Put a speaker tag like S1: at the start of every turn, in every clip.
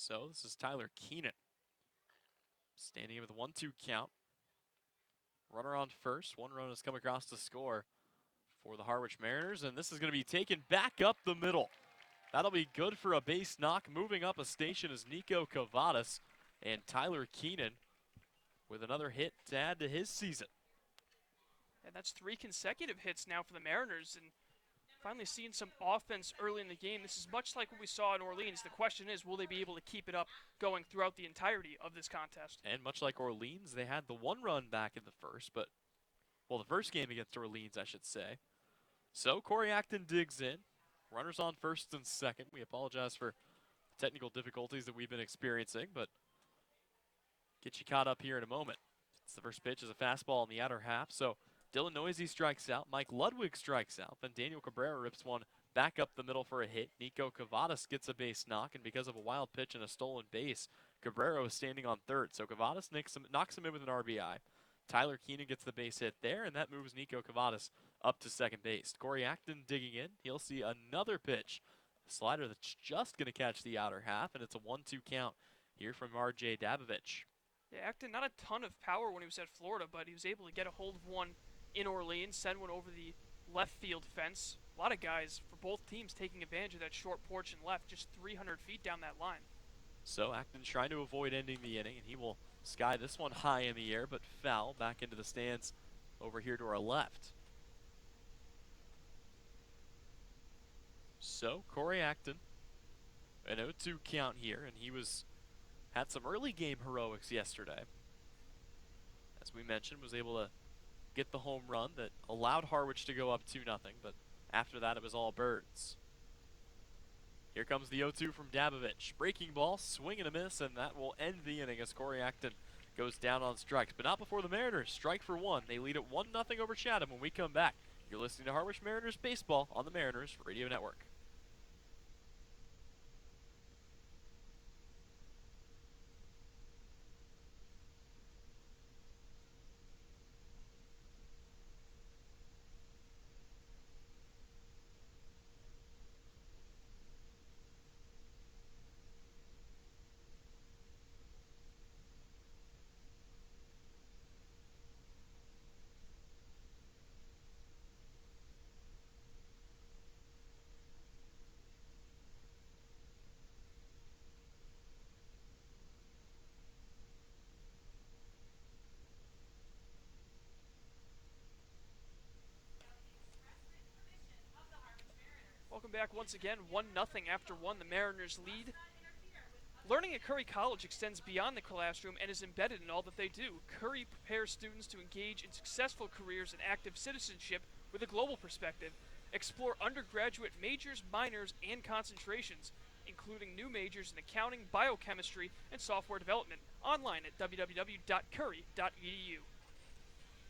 S1: So this is Tyler Keenan standing with a 1-2 count. Runner on first. One run has come across to score for the Harwich Mariners, and this is going to be taken back up the middle. That'll be good for a base knock. Moving up a station is Nico Cavadas, and Tyler Keenan with another hit to add to his season.
S2: And that's 3 consecutive hits now for the Mariners, and finally seeing some offense early in the game. This is much like what we saw in Orleans. The question is, will they be able to keep it up going throughout the entirety of this contest?
S1: And much like Orleans, they had the one run back in the first, but, well, the first game against Orleans, I should say. So Corey Acton digs in. Runners on first and second. We apologize for technical difficulties that we've been experiencing, but get you caught up here in a moment. It's the first pitch is a fastball in the outer half, so Dylan Noisy strikes out. Mike Ludwig strikes out. Then Daniel Cabrera rips one back up the middle for a hit. Nico Cavadas gets a base knock, and because of a wild pitch and a stolen base, Cabrera is standing on third. So Cavadas knocks him in with an RBI. Tyler Keenan gets the base hit there, and that moves Nico Cavadas up to second base. Corey Acton digging in. He'll see another pitch. A slider that's just going to catch the outer half, and it's a 1-2 count here from R.J. Dabovich.
S2: Yeah, Acton, not a ton of power when he was at Florida, but he was able to get a hold of one in Orleans, send one over the left field fence. A lot of guys for both teams taking advantage of that short porch and left, just 300 feet down that line.
S1: So Acton's trying to avoid ending the inning, and he will sky this one high in the air, but foul back into the stands over here to our left. So Corey Acton, an 0-2 count here, and he had some early game heroics yesterday. As we mentioned, was able to get the home run that allowed Harwich to go up 2-0, but after that it was all birds. Here comes the 0-2 from Dabovich. Breaking ball, swing and a miss, and that will end the inning as Corey Acton goes down on strikes. But not before the Mariners strike for one. They lead at 1-0 over Chatham when we come back. You're listening to Harwich Mariners Baseball on the Mariners Radio Network.
S2: Welcome back once again, 1-0 after 1, the Mariners lead. Learning at Curry College extends beyond the classroom and is embedded in all that they do. Curry prepares students to engage in successful careers and active citizenship with a global perspective. Explore undergraduate majors, minors, and concentrations, including new majors in accounting, biochemistry, and software development. Online at www.curry.edu.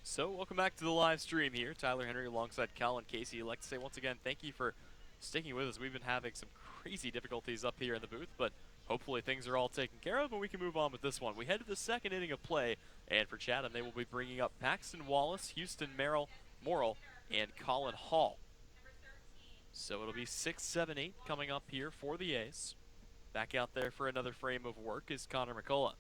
S1: So welcome back to the live stream here. Tyler Henry alongside Colin Casey. I'd like to say once again thank you for sticking with us. We've been having some crazy difficulties up here in the booth, but hopefully things are all taken care of and we can move on with this one. We head to the second inning of play, and for Chatham, they will be bringing up Paxton Wallace, Houston Morrill, and Colin Hall. So it'll be 6, 7, 8 coming up here for the A's. Back out there for another frame of work is Connor McCullough.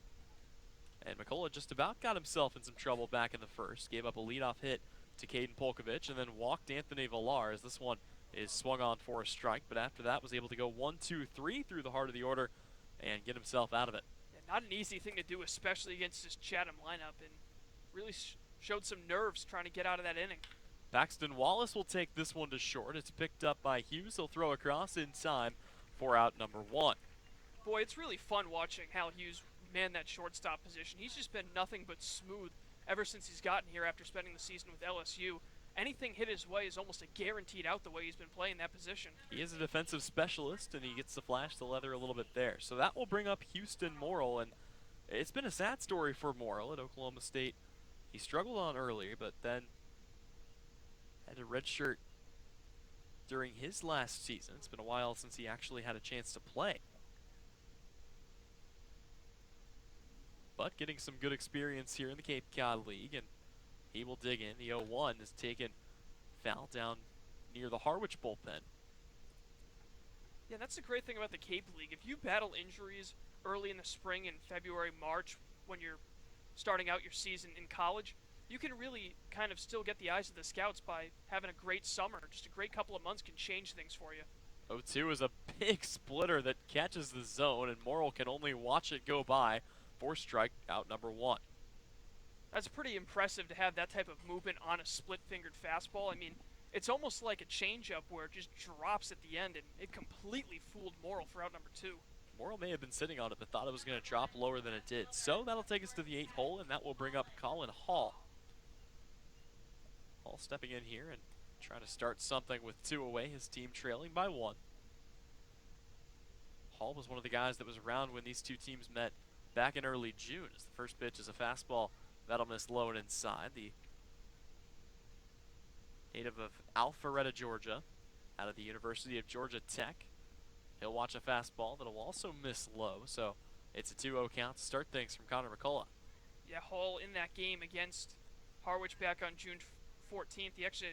S1: And McCullough just about got himself in some trouble back in the first. Gave up a leadoff hit to Caden Polkovich and then walked Anthony Villar as this one is swung on for a strike. But after that was able to go 1-2-3 through the heart of the order and get himself out of it.
S2: Yeah, not an easy thing to do, especially against this Chatham lineup, and really showed some nerves trying to get out of that inning.
S1: Paxton Wallace will take this one to short. It's picked up by Hughes. He'll throw across in time for out number 1.
S2: Boy, it's really fun watching Hal Hughes man that shortstop position. He's just been nothing but smooth ever since he's gotten here after spending the season with LSU. Anything hit his way is almost a guaranteed out the way he's been playing that position.
S1: He is a defensive specialist, and he gets to flash the leather a little bit there. So that will bring up Houston Morrill, and it's been a sad story for Morrill at Oklahoma State. He struggled on earlier, but then had a redshirt during his last season. It's been a while since he actually had a chance to play. But getting some good experience here in the Cape Cod League, and he will dig in. The 0-1 is taken foul down near the Harwich bullpen.
S2: Yeah, that's the great thing about the Cape League. If you battle injuries early in the spring in February, March, when you're starting out your season in college, you can really kind of still get the eyes of the scouts by having a great summer. Just a great couple of months can change things for you.
S1: 0-2 is a big splitter that catches the zone, and Morrill can only watch it go by for strikeout number 1.
S2: That's pretty impressive to have that type of movement on a split-fingered fastball. I mean, it's almost like a changeup where it just drops at the end, and it completely fooled Morrill for out number 2.
S1: Morrill may have been sitting on it, but thought it was going to drop lower than it did. So that'll take us to the 8th hole, and that will bring up Colin Hall. Hall stepping in here and trying to start something with 2 away, his team trailing by 1. Hall was one of the guys that was around when these two teams met back in early June. As the first pitch is a fastball that'll miss low and inside. The native of Alpharetta, Georgia, out of the University of Georgia Tech. He'll watch a fastball that'll also miss low, so it's a 2-0 count to start things from Connor McCullough.
S2: Yeah, Hall in that game against Harwich back on June 14th, he actually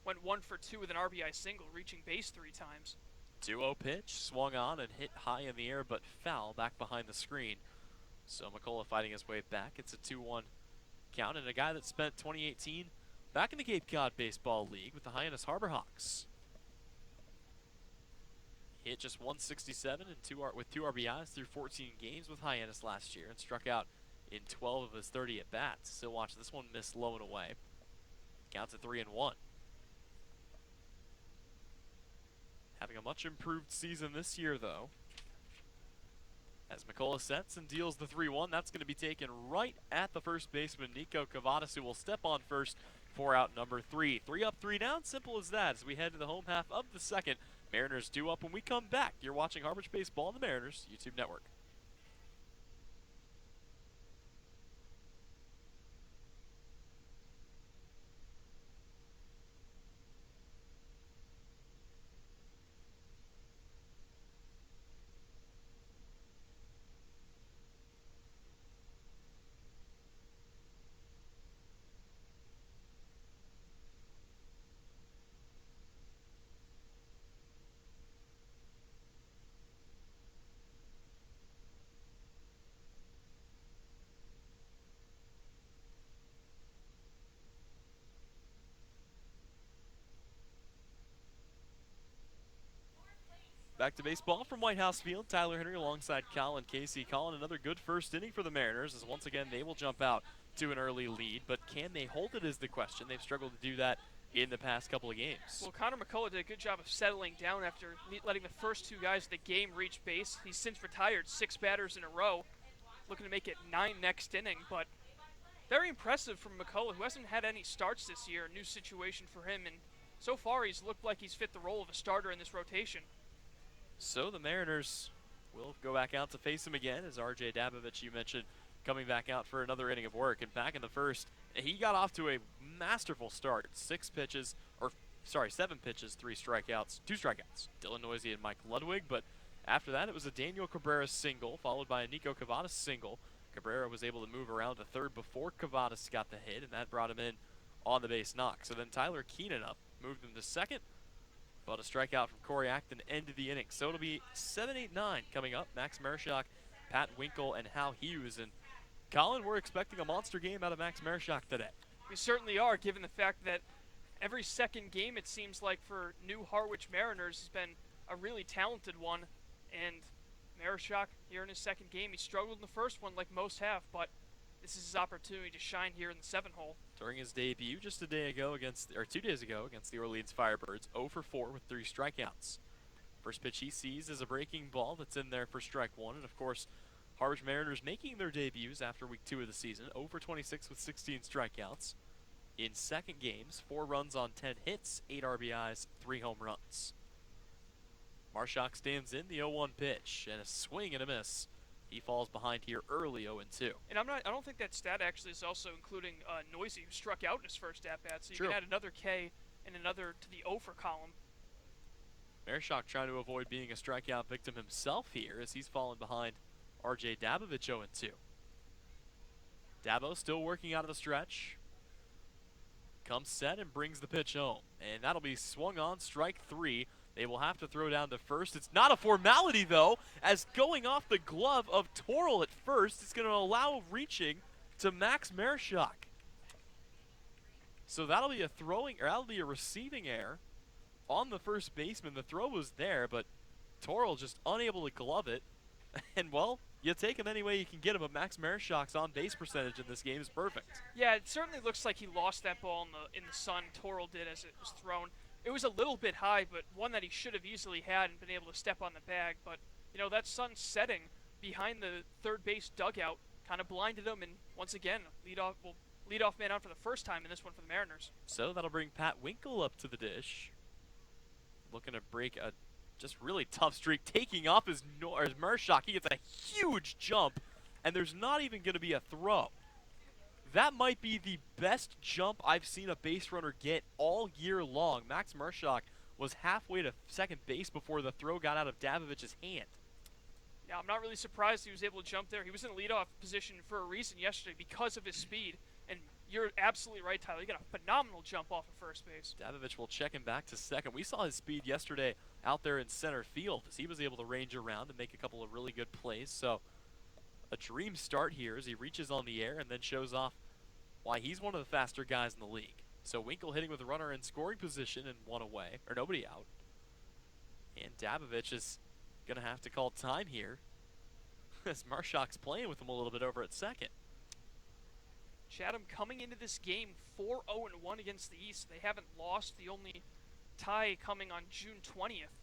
S2: went 1 for 2 with an RBI single, reaching base 3 times.
S1: 2-0 pitch, swung on and hit high in the air, but foul back behind the screen. So McCullough fighting his way back. It's a 2-1 count, and a guy that spent 2018 back in the Cape Cod Baseball League with the Hyannis Harbor Hawks. Hit just 167 and with 2 RBIs through 14 games with Hyannis last year, and struck out in 12 of his 30 at-bats. Still watch this one miss low and away. Counts at 3-1. Having a much improved season this year, though. As McCullough sets and deals the 3-1, that's going to be taken right at the first baseman, Nico Cavadas, who will step on first for out number 3. 3 up, 3 down, simple as that. As we head to the home half of the second, Mariners due up when we come back. You're watching Harwich Baseball on the Mariners YouTube network. Back to baseball from White House Field. Tyler Henry alongside Colin Casey. Colin, another good first inning for the Mariners, as once again they will jump out to an early lead. But can they hold it is the question. They've struggled to do that in the past couple of games.
S2: Well, Connor McCullough did a good job of settling down after letting the first 2 guys of the game reach base. He's since retired 6 batters in a row, looking to make it 9 next inning. But very impressive from McCullough, who hasn't had any starts this year. A new situation for him, and so far he's looked like he's fit the role of a starter in this rotation.
S1: So the Mariners will go back out to face him again, as R.J. Dabovich, you mentioned, coming back out for another inning of work. And back in the first, he got off to a masterful start. 7 pitches, 3 strikeouts, 2 strikeouts. Dylan Noisy and Mike Ludwig, but after that it was a Daniel Cabrera single, followed by a Nico Cavadas single. Cabrera was able to move around to third before Cavadas got the hit, and that brought him in on the base knock. So then Tyler Keenan up, moved him to second, but a strikeout from Corey Acton ended the inning. So it'll be 7-8-9 coming up. Max Marischak, Pat Winkle, and Hal Hughes. And Colin, we're expecting a monster game out of Max Marischak today.
S2: We certainly are, given the fact that every second game, it seems like, for new Harwich Mariners has been a really talented one. And Marischak, here in his second game, he struggled in the first one like most have, but this is his opportunity to shine here in the 7-hole.
S1: During his debut just 2 days ago against the Orleans Firebirds, 0 for 4 with 3 strikeouts. First pitch he sees is a breaking ball that's in there for strike 1, and of course, Harwich Mariners making their debuts after week 2 of the season, 0 for 26 with 16 strikeouts. In second games, 4 runs on 10 hits, 8 RBIs, 3 home runs. Marischak stands in the 0-1 pitch, and a swing and a miss. He falls behind here early, 0-2.
S2: And I don't think that stat actually is also including Noisy, who struck out in his first at-bat, so you
S1: True.
S2: can add another K and another to the 0 for column.
S1: Marischak trying to avoid being a strikeout victim himself here, as he's fallen behind R.J. Dabovich 0-2. Dabo still working out of the stretch. Comes set and brings the pitch home. And that'll be swung on, strike 3. They will have to throw down to first. It's not a formality, though, as going off the glove of Torrell at first is going to allow reaching to Max Marshak. So that'll be a receiving error on the first baseman. The throw was there, but Torrell just unable to glove it. And, well, you take him any way you can get him, but Max Marshak's on-base percentage in this game is perfect.
S2: Yeah, it certainly looks like he lost that ball in the sun. Torrell did as it was thrown. It was a little bit high, but one that he should have easily had and been able to step on the bag. But, you know, that sun setting behind the third base dugout kind of blinded him. And once again, leadoff man out for the first time in this one for the Mariners.
S1: So that'll bring Pat Winkle up to the dish. Looking to break a just really tough streak. Taking off his Marshak. He gets a huge jump, and there's not even going to be a throw. That might be the best jump I've seen a base runner get all year long. Max Marshak was halfway to second base before the throw got out of Dabovich's hand.
S2: Yeah, I'm not really surprised he was able to jump there. He was in leadoff position for a reason yesterday because of his speed. And you're absolutely right, Tyler. He got a phenomenal jump off of first base.
S1: Dabovich will check him back to second. We saw his speed yesterday out there in center field as he was able to range around and make a couple of really good plays. So a dream start here as he reaches on the air and then shows off why he's one of the faster guys in the league. So Winkle hitting with a runner in scoring position and one away, or nobody out. And Dabovich is going to have to call time here as Marshak's playing with him a little bit over at second.
S2: Chatham coming into this game 4-0-1 against the East. They haven't lost. The only tie coming on June 20th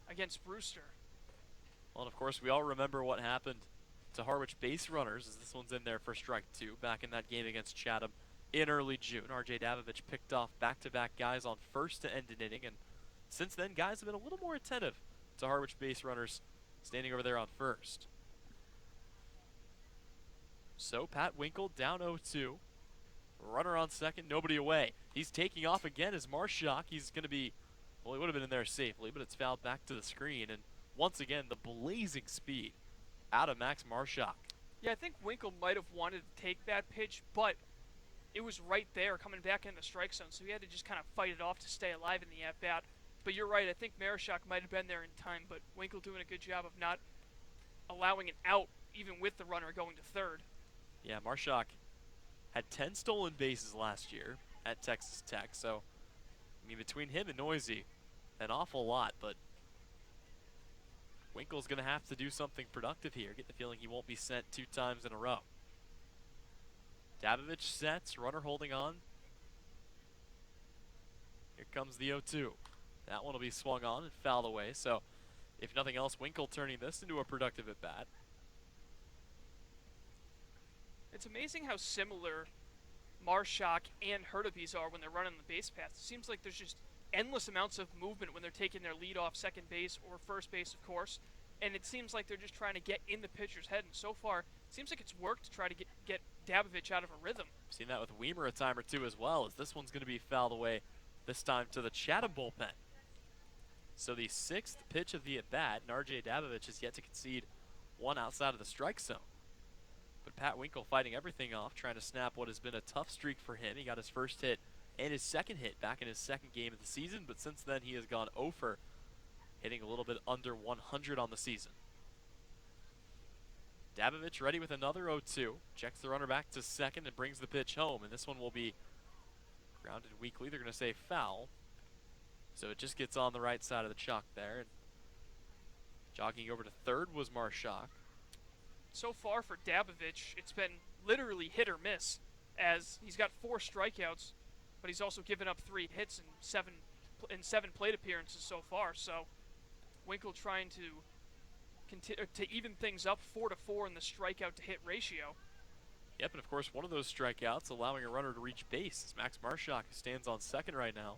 S2: against Brewster.
S1: Well, and of course, we all remember what happened to Harwich base runners as this one's in there for strike two back in that game against Chatham in early June. RJ Dabovich picked off back-to-back guys on first to end an inning, and since then, guys have been a little more attentive to Harwich base runners standing over there on first. So Pat Winkle down 0-2. Runner on second, nobody away. He's taking off again as Marshak. He's going to be, well, he would have been in there safely, but it's fouled back to the screen. And once again, the blazing speed out of Max Marshak.
S2: Yeah, I think Winkle might have wanted to take that pitch, but it was right there coming back in the strike zone, so he had to just kind of fight it off to stay alive in the at-bat. But you're right, I think Marshak might have been there in time, but Winkle doing a good job of not allowing it out, even with the runner going to third.
S1: Yeah, Marshak had 10 stolen bases last year at Texas Tech, so, I mean, between him and Noisy, an awful lot, but Winkle's going to have to do something productive here. Get the feeling he won't be sent 2 times in a row. Dabovich sets, runner holding on. Here comes the 0-2. That one will be swung on and fouled away, so if nothing else, Winkle turning this into a productive at-bat.
S2: It's amazing how similar Marshak and Hurtubise are when they're running the base paths. It seems like there's just endless amounts of movement when they're taking their lead off second base or first base, of course. And it seems like they're just trying to get in the pitcher's head. And so far, it seems like it's worked to try to get Dabovich out of a rhythm.
S1: Seen that with Weimer a time or two as well, as this one's going to be fouled away, this time to the Chatham bullpen. So the 6th pitch of the at-bat, and RJ Dabovich has yet to concede one outside of the strike zone. But Pat Winkle fighting everything off, trying to snap what has been a tough streak for him. He got his first hit and his second hit back in his second game of the season, but since then he has gone 0 for, hitting a little bit under 100 on the season. Dabovich ready with another 0-2. Checks the runner back to second and brings the pitch home, and this one will be grounded weakly. They're going to say foul. So it just gets on the right side of the chalk there. And jogging over to third was Marshak.
S2: So far for Dabovich, it's been literally hit or miss, as he's got 4 strikeouts, but he's also given up 3 hits in 7 plate appearances so far. So Winkle trying to even things up 4-4 in the strikeout to hit ratio.
S1: Yep, and of course one of those strikeouts allowing a runner to reach base as Max Marshak, who stands on second right now,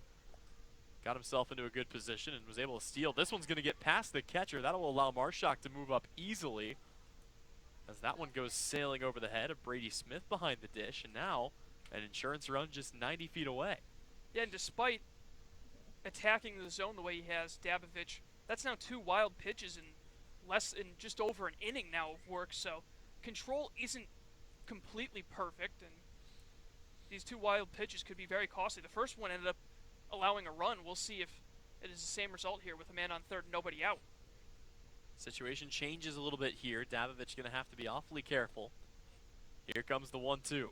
S1: got himself into a good position and was able to steal. This one's going to get past the catcher. That'll allow Marshak to move up easily, as that one goes sailing over the head of Brady Smith behind the dish, and now an insurance run just 90 feet away.
S2: Yeah, and despite attacking the zone the way he has, Dabovich, that's now 2 wild pitches in just over an inning now of work, so control isn't completely perfect, and these 2 wild pitches could be very costly. The first one ended up allowing a run. We'll see if It is the same result here with a man on third, nobody out.
S1: Situation changes a little bit here. Davovich going to have to be awfully careful. Here comes the 1-2.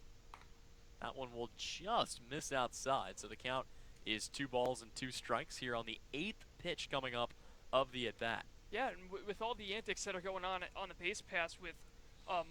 S1: That one will just miss outside, so the count is 2 balls and 2 strikes here on the 8th pitch coming up of the at-bat.
S2: Yeah, and with all the antics that are going on the base pass with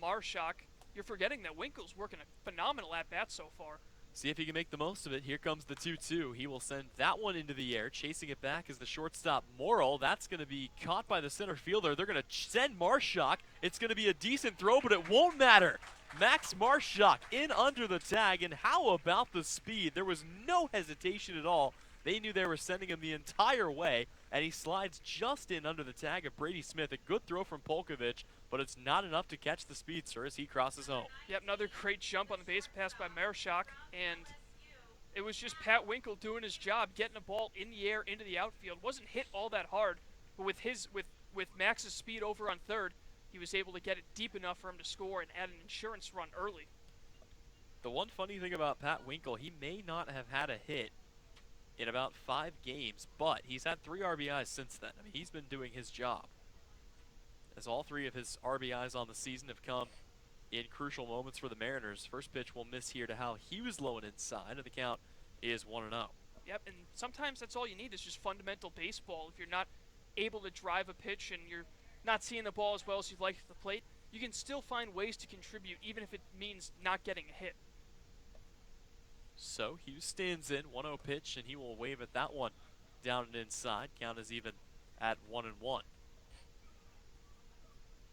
S2: Marshak, you're forgetting that Winkle's working a phenomenal at-bat so far.
S1: See if he can make the most of it. Here comes the 2-2. He will send that one into the air. Chasing it back is the shortstop, Morrill. That's going to be caught by the center fielder. They're going to send Marshak. It's going to be a decent throw, but it won't matter. Max Marshak in under the tag, and how about the speed? There was no hesitation at all. They knew they were sending him the entire way, and he slides just in under the tag of Brady Smith. A good throw from Polkovich, but it's not enough to catch the speedster as he crosses home.
S2: Yep, another great jump on the base pass by Marshak, and it was just Pat Winkle doing his job, getting a ball in the air into the outfield. Wasn't hit all that hard, but with Max's speed over on third, he was able to get it deep enough for him to score and add an insurance run early.
S1: The one funny thing about Pat Winkle, he may not have had a hit in about 5 games, but he's had 3 RBIs since then. I mean, he's been doing his job, as all 3 of his RBIs on the season have come in crucial moments for the Mariners. First pitch will miss here to Hal Hughes, low and inside, and the count is 1-0.
S2: Yep, and sometimes that's all you need is just fundamental baseball. If you're not able to drive a pitch and you're not seeing the ball as well as you'd like at the plate, you can still find ways to contribute, even if it means not getting a hit.
S1: So Hughes stands in, 1-0 pitch, and he will wave at that one down and inside. Count is even at 1-1.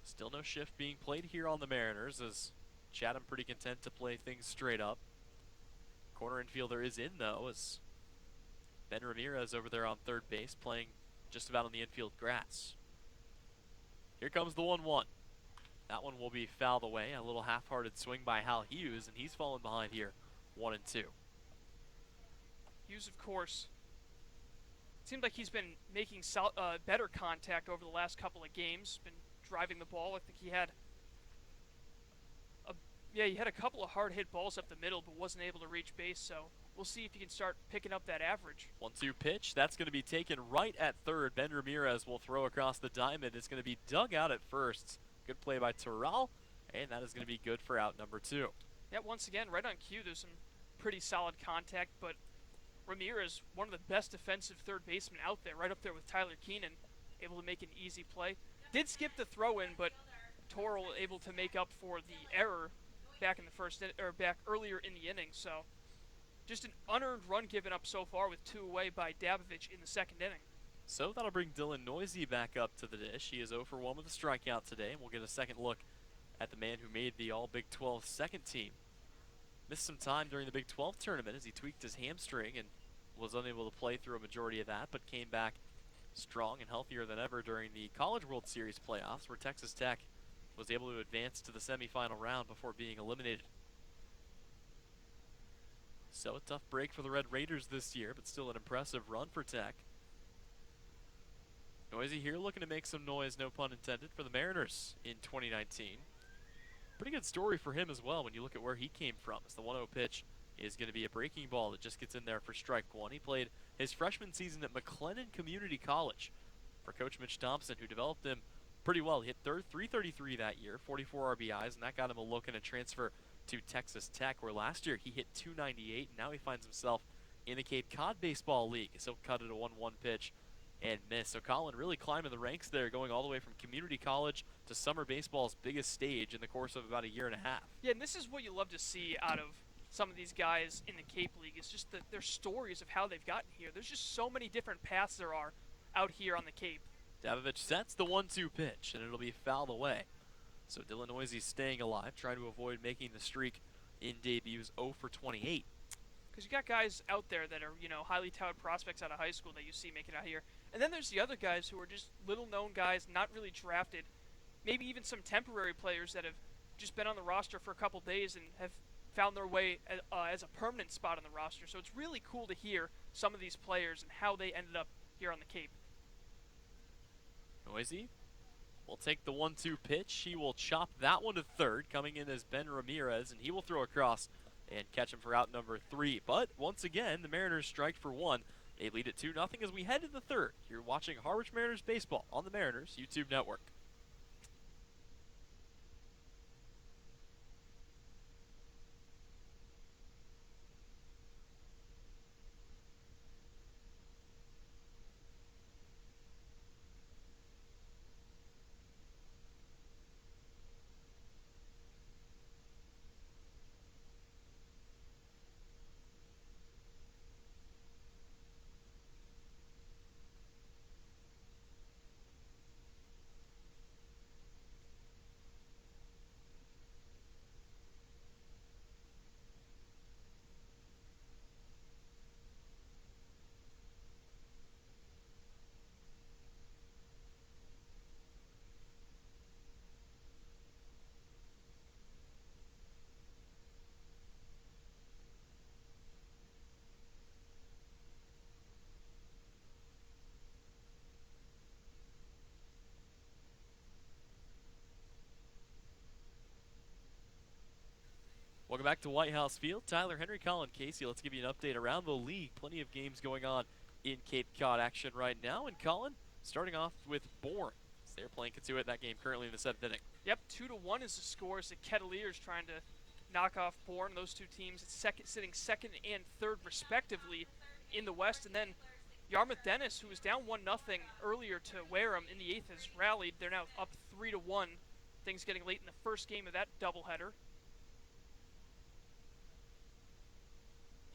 S1: Still no shift being played here on the Mariners, as Chatham pretty content to play things straight up. Corner infielder is in, though, as Ben Ramirez over there on third base playing just about on the infield grass. Here comes the 1-1. That one will be fouled away. A little half-hearted swing by Hal Hughes, and he's fallen behind here, 1-2.
S2: Hughes, of course, it seemed like he's been making better contact over the last couple of games. Been driving the ball. I think he had a couple of hard hit balls up the middle, but wasn't able to reach base. So we'll see if he can start picking up that average.
S1: 1-2 pitch. That's going to be taken right at third. Ben Ramirez will throw across the diamond. It's going to be dug out at first. Good play by Terrell, and that is going to be good for out number 2.
S2: Yeah, once again, right on cue, there's some pretty solid contact, but Ramirez, one of the best defensive third basemen out there, right up there with Tyler Keenan, able to make an easy play. Did skip the throw-in, but Torrell able to make up for the error back in the back earlier in the inning. So just an unearned run given up so far with 2 away by Davovich in the second inning.
S1: So that'll bring Dylan Noisy back up to the dish. He is 0 for 1 with a strikeout today, and we'll get a second look at the man who made the All-Big 12 second team. Missed some time during the Big 12 tournament as he tweaked his hamstring and was unable to play through a majority of that, but came back strong and healthier than ever during the College World Series playoffs, where Texas Tech was able to advance to the semifinal round before being eliminated. So a tough break for the Red Raiders this year, but still an impressive run for Tech. Noisy here looking to make some noise, no pun intended, for the Mariners in 2019. Pretty good story for him as well when you look at where he came from, as the 1-0 pitch is going to be a breaking ball that just gets in there for strike 1. He played his freshman season at McLennan Community College for Coach Mitch Thompson, who developed him pretty well. He hit 333 that year, 44 RBIs, and that got him a look and a transfer to Texas Tech, where last year he hit 298, and now he finds himself in the Cape Cod Baseball League, as he'll cut it a 1-1 pitch and miss. So Colin really climbing the ranks there, going all the way from community college to summer baseball's biggest stage in the course of about a year and a half.
S2: Yeah, and this is what you love to see out of some of these guys in the Cape League. It's just their stories of how they've gotten here. There's just so many different paths there are out here on the Cape.
S1: Davovich sets the 1-2 pitch, and it'll be fouled away. So Dylan Noisy staying alive, trying to avoid making the streak in debuts 0 for 28.
S2: Because you got guys out there that are, highly touted prospects out of high school that you see make it out here. And then there's the other guys who are just little-known guys, not really drafted. Maybe even some temporary players that have just been on the roster for a couple days and have found their way as a permanent spot on the roster. So it's really cool to hear some of these players and how they ended up here on the Cape.
S1: Noisy will take the 1-2 pitch. He will chop that one to third, coming in as Ben Ramirez, and he will throw across and catch him for out number 3. But once again, the Mariners strike for 1 They lead it 2-0 as we head to the third. You're watching Harwich Mariners baseball on the Mariners YouTube network. Welcome back to White House Field. Tyler, Henry, Colin, Casey. Let's give you an update around the league. Plenty of games going on in Cape Cod action right now. And Colin, starting off with Bourne. They're playing Katuitt that game currently in the 7th inning.
S2: Yep, 2-1 is the score as the Kettleers trying to knock off Bourne. Those two teams sitting second and third respectively in the West. And then Yarmouth Dennis, who was down 1-0 earlier to Wareham in the 8th, has rallied. They're now up 3-1. Things getting late in the first game of that doubleheader.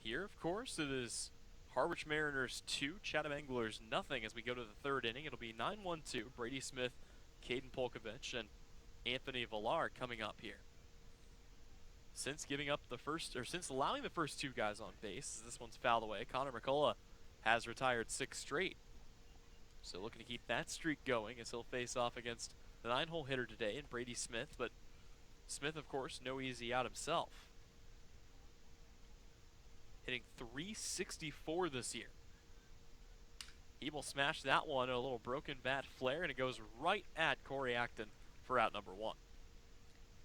S1: Here, of course, it is Harwich Mariners 2, Chatham Anglers nothing as we go to the 3rd inning. It'll be 9-1-2. Brady Smith, Caden Polkovich, and Anthony Villar coming up here. Since allowing the first 2 guys on base, this one's fouled away. Connor McCullough has retired 6 straight. So looking to keep that streak going as he'll face off against the 9-hole hitter today and Brady Smith. But Smith, of course, no easy out himself. Hitting .364 this year. He will smash that one, a little broken bat flare, and it goes right at Corey Acton for out number 1.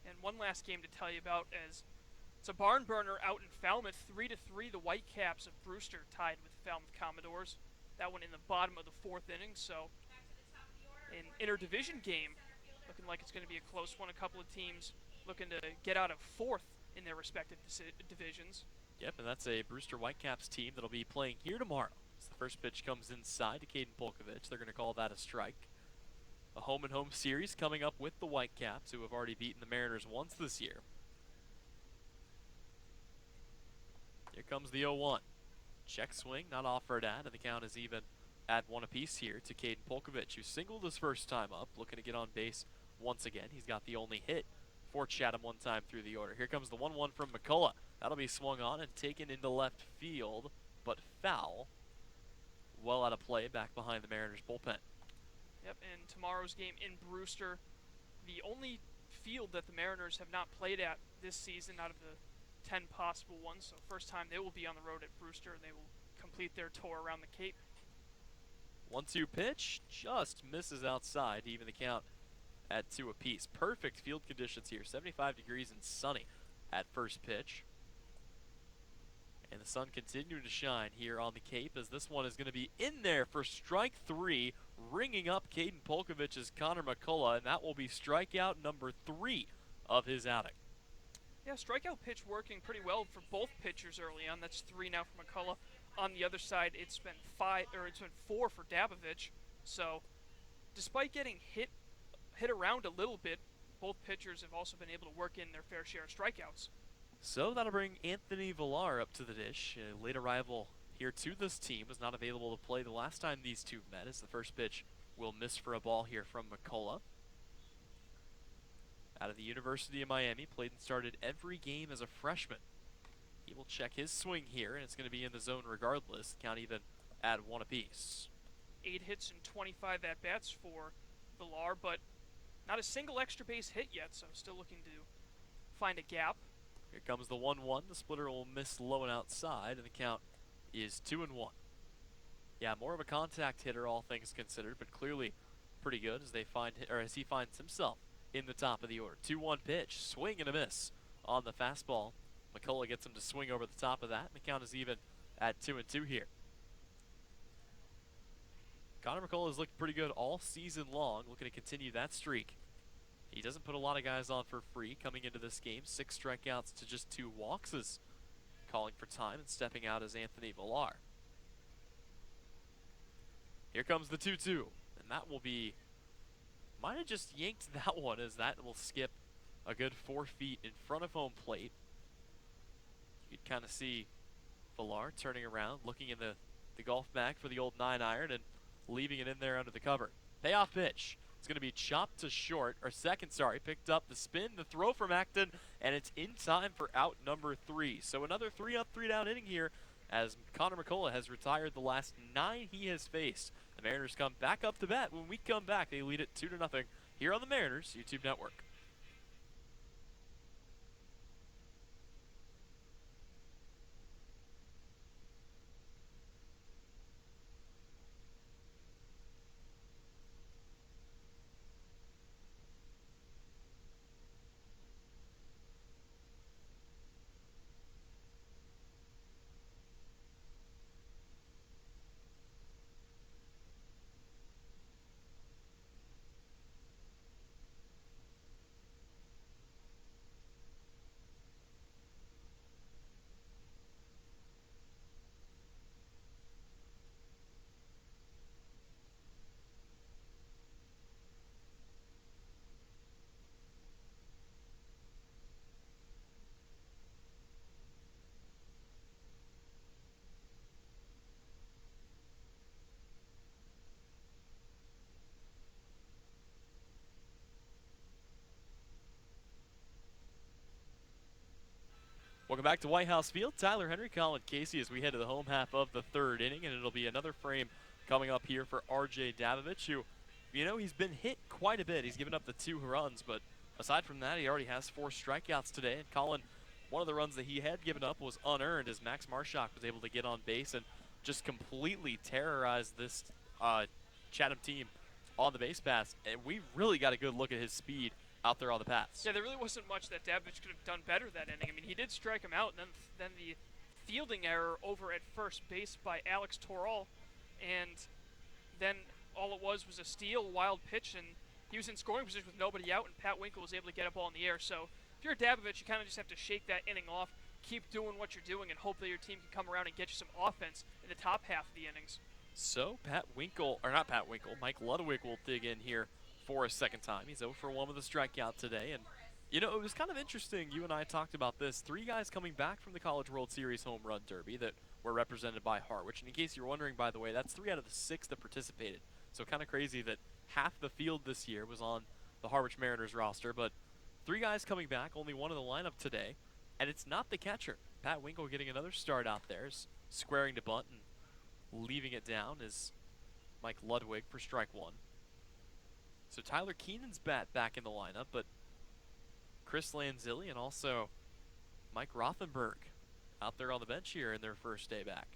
S2: And one last game to tell you about as it's a barn burner out in Falmouth. 3-3, the Whitecaps of Brewster tied with the Falmouth Commodores. That one in the bottom of the 4th inning, so an interdivision game looking like it's going to be a close one. A couple of teams looking to get out of 4th in their respective divisions.
S1: Yep, and that's a Brewster Whitecaps team that'll be playing here tomorrow. As the first pitch comes inside to Caden Polkovich. They're going to call that a strike. A home-and-home series coming up with the Whitecaps, who have already beaten the Mariners once this year. Here comes the 0-1. Check swing, not offered at, and the count is even at 1 apiece here to Caden Polkovich, who singled his first time up, looking to get on base once again. He's got the only hit for Chatham one time through the order. Here comes the 1-1 from McCullough. That'll be swung on and taken into left field, but foul. Well out of play back behind the Mariners bullpen.
S2: Yep, and tomorrow's game in Brewster, the only field that the Mariners have not played at this season out of the 10 possible ones. So first time they will be on the road at Brewster, and they will complete their tour around the Cape.
S1: 1-2 pitch just misses outside to even the count at 2 apiece. Perfect field conditions here, 75 degrees and sunny at first pitch. And the sun continuing to shine here on the Cape as this one is going to be in there for strike 3, ringing up Caden Polkovich's Connor McCullough, and that will be strikeout number 3 of his outing.
S2: Yeah, strikeout pitch working pretty well for both pitchers early on. That's 3 now for McCullough. On the other side, it's been 4 for Dabovich. So, despite getting hit around a little bit, both pitchers have also been able to work in their fair share of strikeouts.
S1: So that'll bring Anthony Villar up to the dish. A late arrival here to this team, was not available to play the last time these two met, as the first pitch will miss for a ball here from McCullough. Out of the University of Miami, played and started every game as a freshman. He will check his swing here, and it's going to be in the zone regardless. Count even at 1 apiece.
S2: 8 hits and 25 at-bats for Villar, but not a single extra base hit yet, so still looking to find a gap.
S1: Here comes the 1-1. The splitter will miss low and outside, and the count is 2-1. Yeah, more of a contact hitter, all things considered, but clearly pretty good as he finds himself in the top of the order. 2-1 pitch, swing and a miss on the fastball. McCullough gets him to swing over the top of that, and the count is even at 2-2 here. Connor McCullough has looked pretty good all season long, looking to continue that streak. He doesn't put a lot of guys on for free coming into this game. 6 strikeouts to just 2 walks is calling for time, and stepping out is Anthony Villar. Here comes the 2-2, and that will be, might have just yanked that one, as that will skip a good 4 feet in front of home plate. You'd kind of see Villar turning around, looking in the golf bag for the old 9-iron and leaving it in there under the cover. Payoff pitch. It's going to be chopped to short, or second, sorry, picked up the spin, the throw from Acton, and it's in time for out number 3. So another 3-up, 3-down inning here, as Connor McCullough has retired the last 9 he has faced. The Mariners come back up to bat. When we come back, they lead it 2-0 here on the Mariners YouTube network. Welcome back to White House Field. Tyler Henry, Colin Casey, as we head to the home half of the 3rd inning, and it'll be another frame coming up here for R.J. Davovich, who, you know, he's been hit quite a bit. He's given up the 2 runs, but aside from that, he already has 4 strikeouts today. And Colin, one of the runs that he had given up was unearned, as Max Marshak was able to get on base and just completely terrorize this Chatham team on the base pass. And we really got a good look at his speed out there on the pass.
S2: Yeah, there really wasn't much that Davovich could have done better that inning. I mean, he did strike him out, and then the fielding error over at first base by Alex Toral, and then all it was a steal, wild pitch, and he was in scoring position with nobody out, and Pat Winkle was able to get a ball in the air. So if you're Davovich, you kind of just have to shake that inning off, keep doing what you're doing, and hope that your team can come around and get you some offense in the top half of the innings.
S1: So Mike Ludwig will dig in here for a second time. He's 0 for 1 with a strikeout today. And, you know, it was kind of interesting. You and I talked about this. 3 guys coming back from the College World Series Home Run Derby that were represented by Harwich. And in case you're wondering, by the way, that's 3 out of the 6 that participated. So kind of crazy that half the field this year was on the Harwich Mariners roster. But 3 guys coming back, only 1 in the lineup today. And it's not the catcher. Pat Winkle getting another start out there, squaring to bunt and leaving it down is Mike Ludwig for strike 1. So Tyler Keenan's bat back in the lineup, but Chris Lanzilli and also Mike Rothenberg out there on the bench here in their first day back.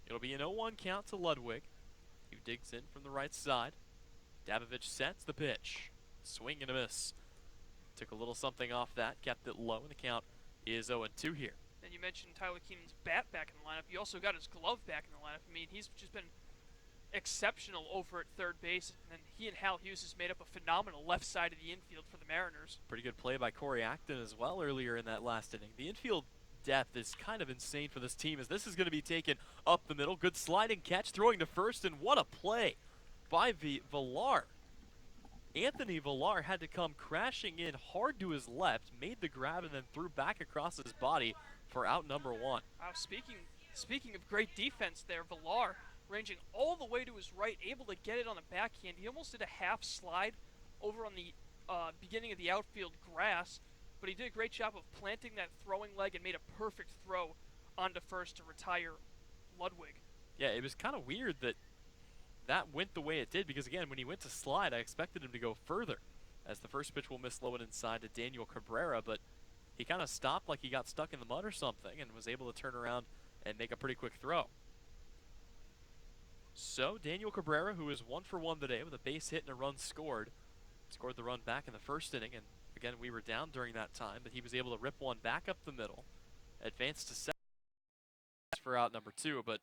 S1: It'll be an 0-1 count to Ludwig, who digs in from the right side. Davovich sets the pitch. Swing and a miss. Took a little something off that, kept it low, and the count is 0-2 here.
S2: And you mentioned Tyler Keenan's bat back in the lineup. You also got his glove back in the lineup. I mean, he's just been exceptional over at third base, and then he and Hal Hughes has made up a phenomenal left side of the infield for the Mariners.
S1: Pretty good play by Corey Acton as well earlier in that last inning. The infield depth is kind of insane for this team, as this is going to be taken up the middle. Good sliding catch, throwing to first, and what a play by Villar. Anthony Villar had to come crashing in hard to his left, made the grab, and then threw back across his body for out number 1.
S2: Wow, speaking of great defense there, Villar ranging all the way to his right, able to get it on the backhand. He almost did a half slide over on the beginning of the outfield grass, but he did a great job of planting that throwing leg and made a perfect throw onto first to retire Ludwig.
S1: Yeah, it was kind of weird that went the way it did, because again, when he went to slide, I expected him to go further, as the first pitch will miss low and inside to Daniel Cabrera, but he kind of stopped like he got stuck in the mud or something and was able to turn around and make a pretty quick throw. So Daniel Cabrera, who is 1 for 1 today with a base hit and a run scored the run back in the first inning, and again, we were down during that time, but he was able to rip one back up the middle, advance to second for out number 2, but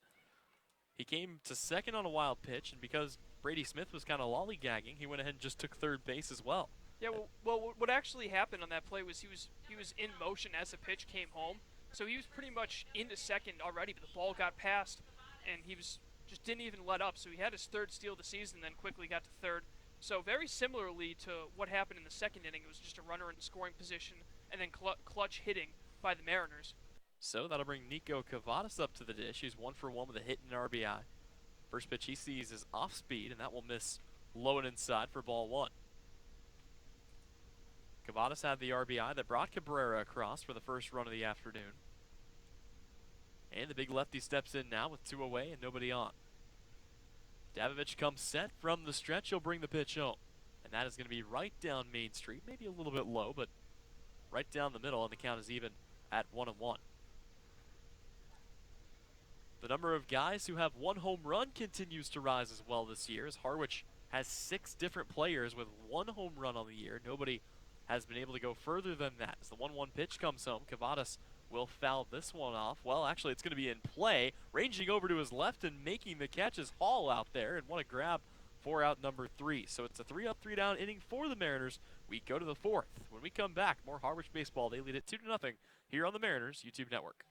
S1: He came to second on a wild pitch, and because Brady Smith was kind of lollygagging, he went ahead and just took third base as well.
S2: Yeah, well, what actually happened on that play was he was in motion as the pitch came home, so he was pretty much into second already, but the ball got past, and he was just didn't even let up. So he had his third steal of the season, then quickly got to third. So very similarly to what happened in the second inning, it was just a runner in scoring position and then clutch hitting by the Mariners.
S1: So that'll bring Nico Cavadas up to the dish. He's 1-for-1 with a hit and an RBI. First pitch he sees is off speed, and that will miss low and inside for ball one. Cavadas had the RBI that brought Cabrera across for the first run of the afternoon. And the big lefty steps in now with two away and nobody on. Davovich comes set from the stretch. He'll bring the pitch home. And that is going to be right down Main Street. Maybe a little bit low, but right down the middle, and the count is even at 1-1. The number of guys who have one home run continues to rise as well this year, as Harwich has 6 different players with one home run on the year. Nobody has been able to go further than that. As the 1-1 pitch comes home, Cavadas will foul this one off. Well, actually, it's going to be in play. Ranging over to his left and making the catch is Hall out there, and what a grab for out number 3. So it's a 3-up, 3-down inning for the Mariners. We go to the 4th. When we come back, more Harwich baseball. They lead it 2-0 here on the Mariners YouTube network.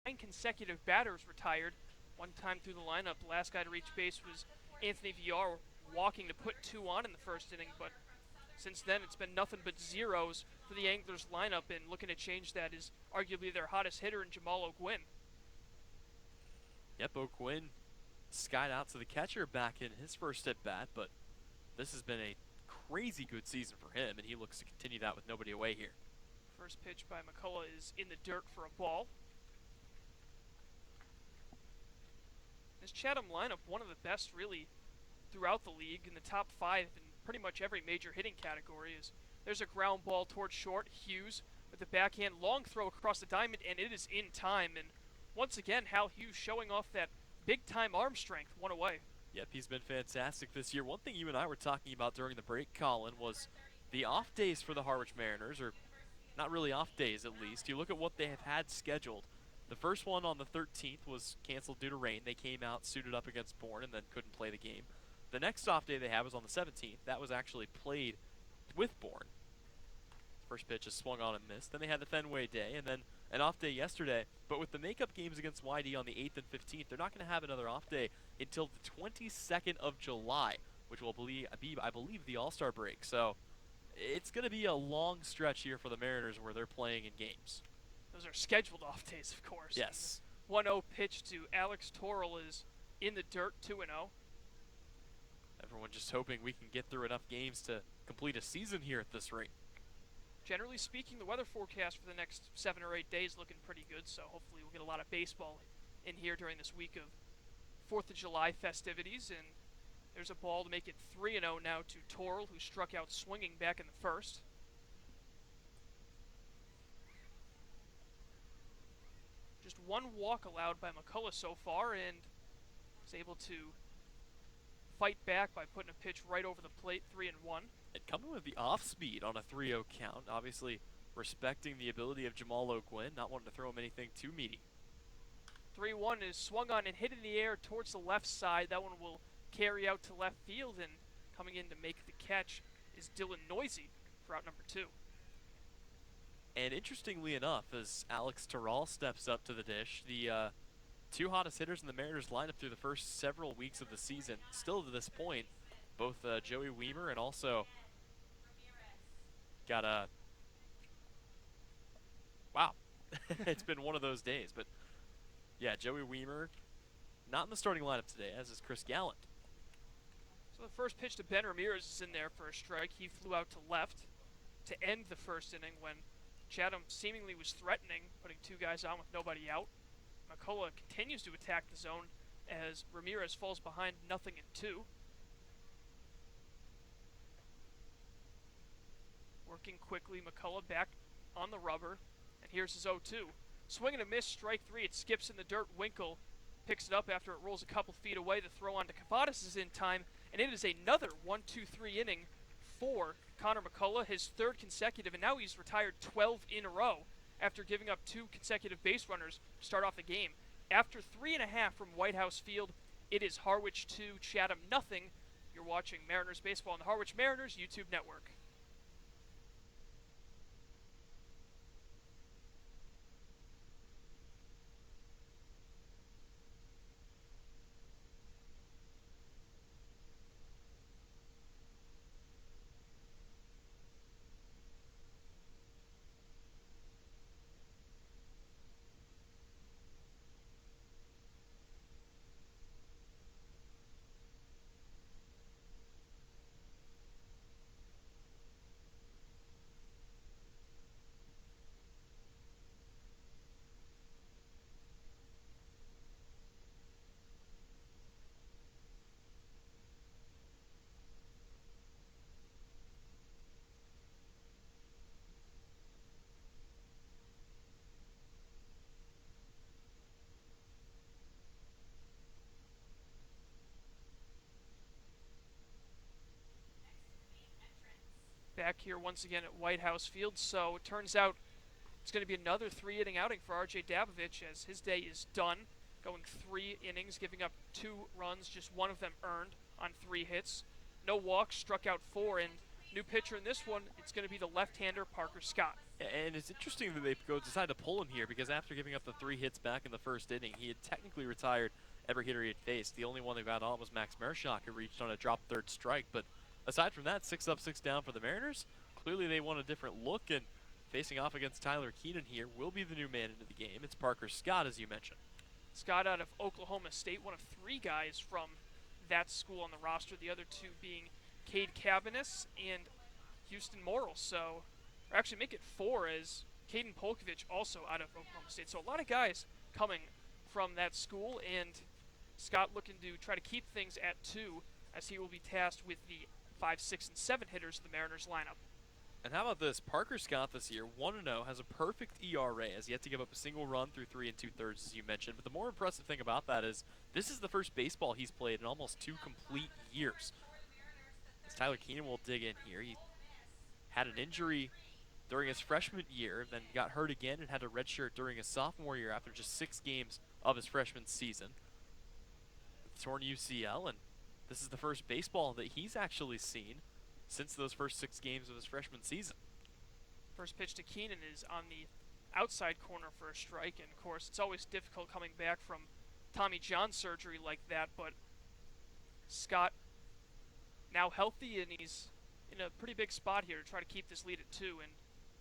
S2: Nine consecutive batters retired. One time through the lineup, the last guy to reach base was Anthony Villar, walking to put 2 on in the first inning, but since then it's been nothing but zeros for the Anglers lineup, and looking to change that is arguably their hottest hitter in Jamal O'Gwyn.
S1: Yep, O'Gwyn skied out to the catcher back in his first at bat, but this has been a crazy good season for him, and he looks to continue that with nobody away here.
S2: First pitch by McCullough is in the dirt for a ball. This Chatham lineup, one of the best really throughout the league, in the top 5 in pretty much every major hitting category. There's a ground ball towards short. Hughes with the backhand long throw across the diamond, and it is in time. And once again, Hal Hughes showing off that big-time arm strength, one away.
S1: Yep, he's been fantastic this year. One thing you and I were talking about during the break, Colin, was the off days for the Harwich Mariners, or not really off days at least. You look at what they have had scheduled. The first one on the 13th was canceled due to rain. They came out, suited up against Bourne, and then couldn't play the game. The next off day they had was on the 17th. That was actually played with Bourne. First pitch is swung on and missed. Then they had the Fenway day, and then an off day yesterday. But with the makeup games against YD on the 8th and 15th, they're not going to have another off day until the 22nd of July, which will be, I believe, the All-Star break. So it's going to be a long stretch here for the Mariners where they're playing in games.
S2: Those are scheduled off days, of course.
S1: Yes.
S2: 1-0 pitch to Alex Torrell is in the dirt, 2-0.
S1: Everyone just hoping we can get through enough games to complete a season here at this rate.
S2: Generally speaking, the weather forecast for the next 7 or 8 days looking pretty good, so hopefully we'll get a lot of baseball in here during this week of 4th of July festivities. And there's a ball to make it 3-0 now to Torrell, who struck out swinging back in the first. Just one walk allowed by McCullough so far, and is able to fight back by putting a pitch right over the plate, 3-1.
S1: And coming with the off speed on a 3-0 count, obviously respecting the ability of Jamal O'Gwyn, not wanting to throw him anything too meaty.
S2: 3-1 is swung on and hit in the air towards the left side. That one will carry out to left field, and coming in to make the catch is Dylan Noisy for out number 2.
S1: And interestingly enough, as Alex Terrell steps up to the dish, the 2 hottest hitters in the Mariners lineup through the first several weeks of the season, still to this point, both Joey Weimer and also got a... Wow. It's been one of those days, but yeah, Joey Weimer not in the starting lineup today, as is Chris Gallant.
S2: So the first pitch to Ben Ramirez is in there for a strike. He flew out to left to end the first inning when Chatham seemingly was threatening, putting two guys on with nobody out. McCullough continues to attack the zone as Ramirez falls behind 0-2. Working quickly, McCullough back on the rubber, and here's his 0-2. Swing and a miss, strike three. It skips in the dirt. Winkle picks it up after it rolls a couple feet away. The throw on to Cavadas is in time, and it is another 1-2-3 inning for Connor McCullough, his third consecutive, and now he's retired 12 in a row after giving up two consecutive base runners to start off the game. After 3.5 from White House Field, it is Harwich 2, Chatham 0. You're watching Mariners baseball on the Harwich Mariners YouTube network. Back here once again at White House Field, so it turns out it's going to be another 3-inning outing for R.J. Dabovich as his day is done, going 3 innings, giving up 2 runs, just one of them earned on 3 hits. No walks, struck out 4, and new pitcher in this one, it's going to be the left-hander Parker Scott.
S1: And it's interesting that they decide to pull him here because after giving up the 3 hits back in the first inning, he had technically retired every hitter he had faced. The only one they got on was Max Marichak, who reached on a drop third strike. But aside from that, 6 up, 6 down for the Mariners. Clearly they want a different look, and facing off against Tyler Keenan here will be the new man into the game. It's Parker Scott, as you mentioned.
S2: Scott out of Oklahoma State, one of 3 guys from that school on the roster, the other 2 being Cade Cabanis and Houston Morrill. So, or actually make it 4 as Caden Polkovich also out of Oklahoma State. So a lot of guys coming from that school, and Scott looking to try to keep things at 2 as he will be tasked with the 5, 6, and 7 hitters of the Mariners lineup.
S1: And how about this? Parker Scott this year, 1-0, has a perfect ERA, has yet to give up a single run through 3 2/3, as you mentioned. But the more impressive thing about that is this is the first baseball he's played in almost 2 complete years. As Tyler Keenan will dig in here, he had an injury during his freshman year, then got hurt again and had a redshirt during his sophomore year after just 6 games of his freshman season. Torn UCL, and this is the first baseball that he's actually seen since those first 6 games of his freshman season.
S2: First pitch to Keenan is on the outside corner for a strike, and of course it's always difficult coming back from Tommy John surgery like that, but Scott now healthy, and he's in a pretty big spot here to try to keep this lead at 2, and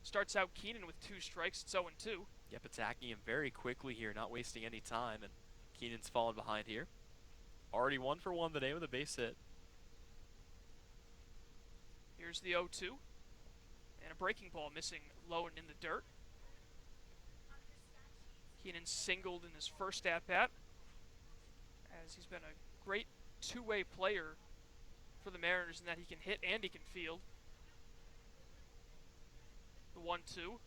S2: starts out Keenan with 2 strikes. It's 0-2.
S1: Yep, attacking him very quickly here, not wasting any time, and Keenan's fallen behind here. Already 1 for 1 today with a base hit.
S2: Here's the 0-2, and a breaking ball missing low and in the dirt. Keenan singled in his first at-bat, as he's been a great 2-way player for the Mariners in that he can hit and he can field. The 1-2,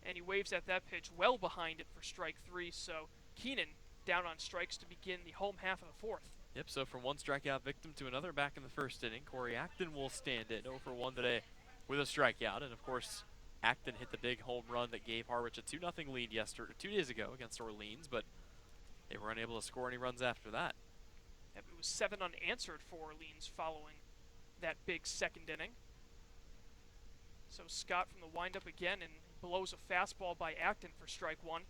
S2: and he waves at that pitch well behind it for strike 3, so Keenan down on strikes to begin the home half of the 4th.
S1: Yep, so from one strikeout victim to another back in the first inning, Corey Acton will stand in 0 for 1 today with a strikeout. And of course, Acton hit the big home run that gave Harwich a 2-0 lead 2 days ago against Orleans, but they were unable to score any runs after that.
S2: Yep, it was 7 unanswered for Orleans following that big second inning. So Scott from the windup again and blows a fastball by Acton for strike 1.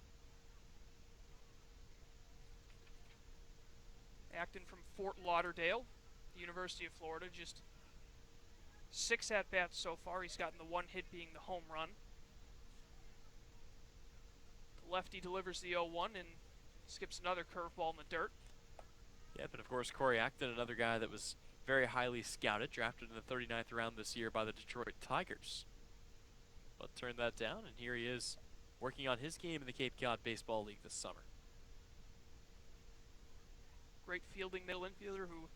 S2: Acton from Fort Lauderdale, the University of Florida, just 6 at-bats so far. He's gotten the 1 hit being the home run. The lefty delivers the 0-1 and skips another curveball in the dirt.
S1: Yep, and of course Corey Acton, another guy that was very highly scouted, drafted in the 39th round this year by the Detroit Tigers. But turned that down, and here he is working on his game in the Cape Cod Baseball League this summer.
S2: Great fielding middle infielder who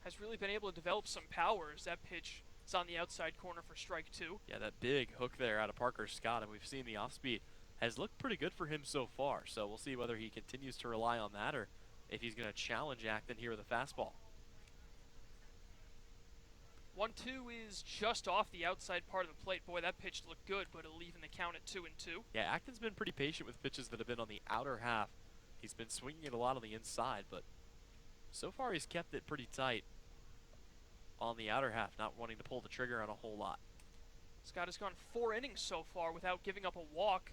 S2: has really been able to develop some power as that pitch is on the outside corner for strike 2.
S1: Yeah, that big hook there out of Parker Scott, and we've seen the off speed has looked pretty good for him so far. So we'll see whether he continues to rely on that or if he's going to challenge Acton here with a fastball.
S2: 1-2 is just off the outside part of the plate. Boy, that pitch looked good, but it'll leave in the count at 2-2.
S1: Yeah, Acton's been pretty patient with pitches that have been on the outer half. He's been swinging it a lot on the inside, but so far he's kept it pretty tight on the outer half, not wanting to pull the trigger on a whole lot.
S2: Scott has gone 4 innings so far without giving up a walk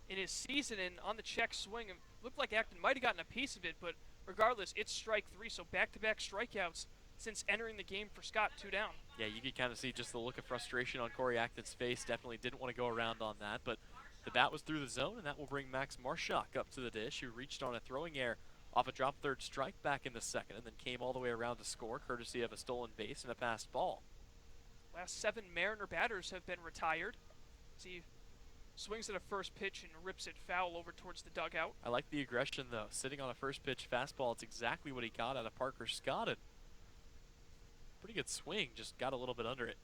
S2: in his season, and on the check swing, it looked like Acton might have gotten a piece of it, but regardless, it's strike 3, so back-to-back strikeouts since entering the game for Scott, 2 down.
S1: Yeah, you could kind of see just the look of frustration on Corey Acton's face. Definitely didn't want to go around on that, but the bat was through the zone, and that will bring Max Marshak up to the dish, who reached on a throwing error off a drop third strike back in the second, and then came all the way around to score, courtesy of a stolen base and a passed ball.
S2: Last 7 Mariner batters have been retired. He swings at a first pitch and rips it foul over towards the dugout.
S1: I like the aggression, though. Sitting on a first pitch fastball, it's exactly what he got out of Parker Scott. And pretty good swing, just got a little bit under it.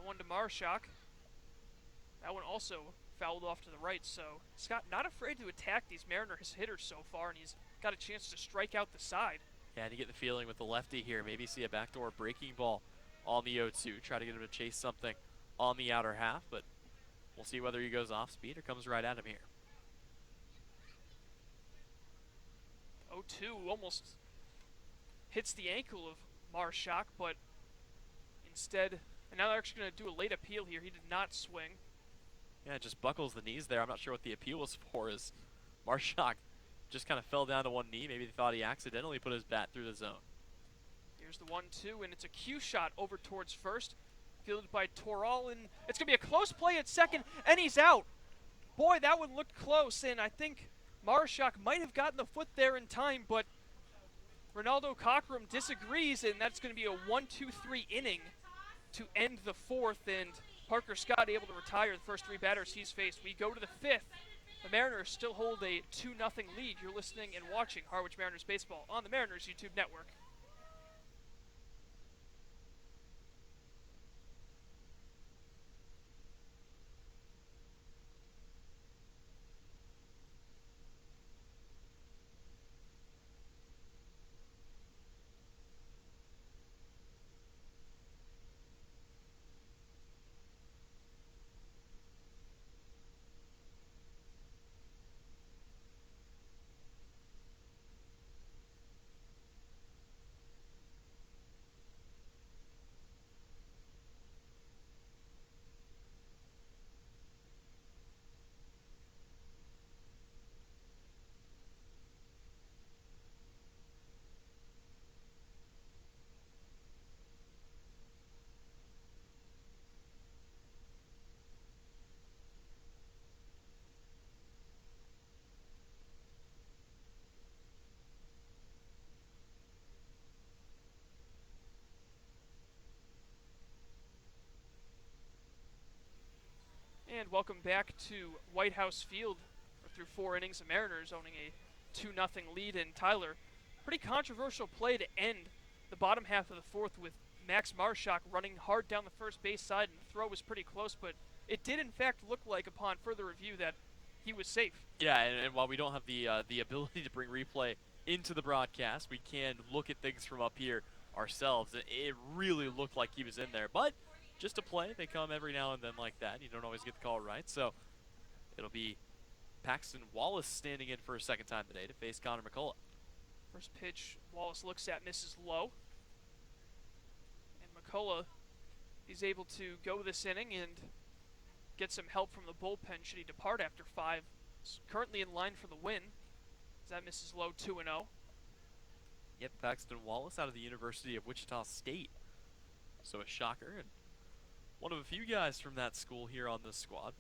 S2: 1 to Marshak. That one also fouled off to the right, so Scott not afraid to attack these Mariners hitters so far, and he's got a chance to strike out the side.
S1: Yeah, and you get the feeling with the lefty here, maybe see a backdoor breaking ball on the 0-2, try to get him to chase something on the outer half, but we'll see whether he goes off speed or comes right at him here.
S2: 0-2 almost hits the ankle of Marshak, but instead, and now they're actually going to do a late appeal here. He did not swing.
S1: Yeah, just buckles the knees there. I'm not sure what the appeal was for, as Marshak just kind of fell down to one knee. Maybe they thought he accidentally put his bat through the zone.
S2: Here's the 1-2, and it's a cue shot over towards first, fielded by Toral, and it's going to be a close play at second, and he's out. Boy, that one looked close, and I think Marshak might have gotten the foot there in time, but Ronaldo Cockrum disagrees, and that's going to be a 1-2-3 inning to end the 4th, and Parker Scott able to retire the first 3 batters he's faced. We go to the 5th. The Mariners still hold a 2-0 lead. You're listening and watching Harwich Mariners Baseball on the Mariners YouTube network. And welcome back to White House Field. Through 4 innings, the Mariners owning a 2-0 lead. And Tyler, pretty controversial play to end the bottom half of the 4th with Max Marshak running hard down the first base side, and the throw was pretty close, but it did in fact look like upon further review that he was safe.
S1: Yeah, and while we don't have the ability to bring replay into the broadcast, we can look at things from up here ourselves. It really looked like he was in there, but just a play. They come every now and then like that. You don't always get the call right, so it'll be Paxton Wallace standing in for a second time today to face Connor McCullough.
S2: First pitch, Wallace looks at, misses low. And McCullough is able to go this inning and get some help from the bullpen should he depart after 5. He's currently in line for the win. As that misses low, 2-0.
S1: Yep, Paxton Wallace out of the University of Wichita State. So a shocker, and one of a few guys from that school here on this squad.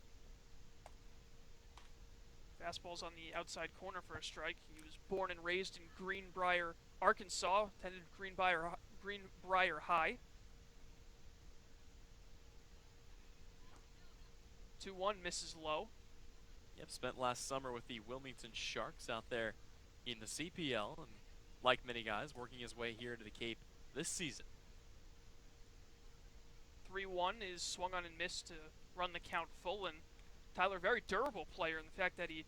S2: Fastball's on the outside corner for a strike. He was born and raised in Greenbrier, Arkansas. Attended Greenbrier High. 2-1, misses low.
S1: Yep, spent last summer with the Wilmington Sharks out there in the CPL, and like many guys, working his way here to the Cape this season.
S2: 3-1 is swung on and missed to run the count full, and Tyler, very durable player in the fact that he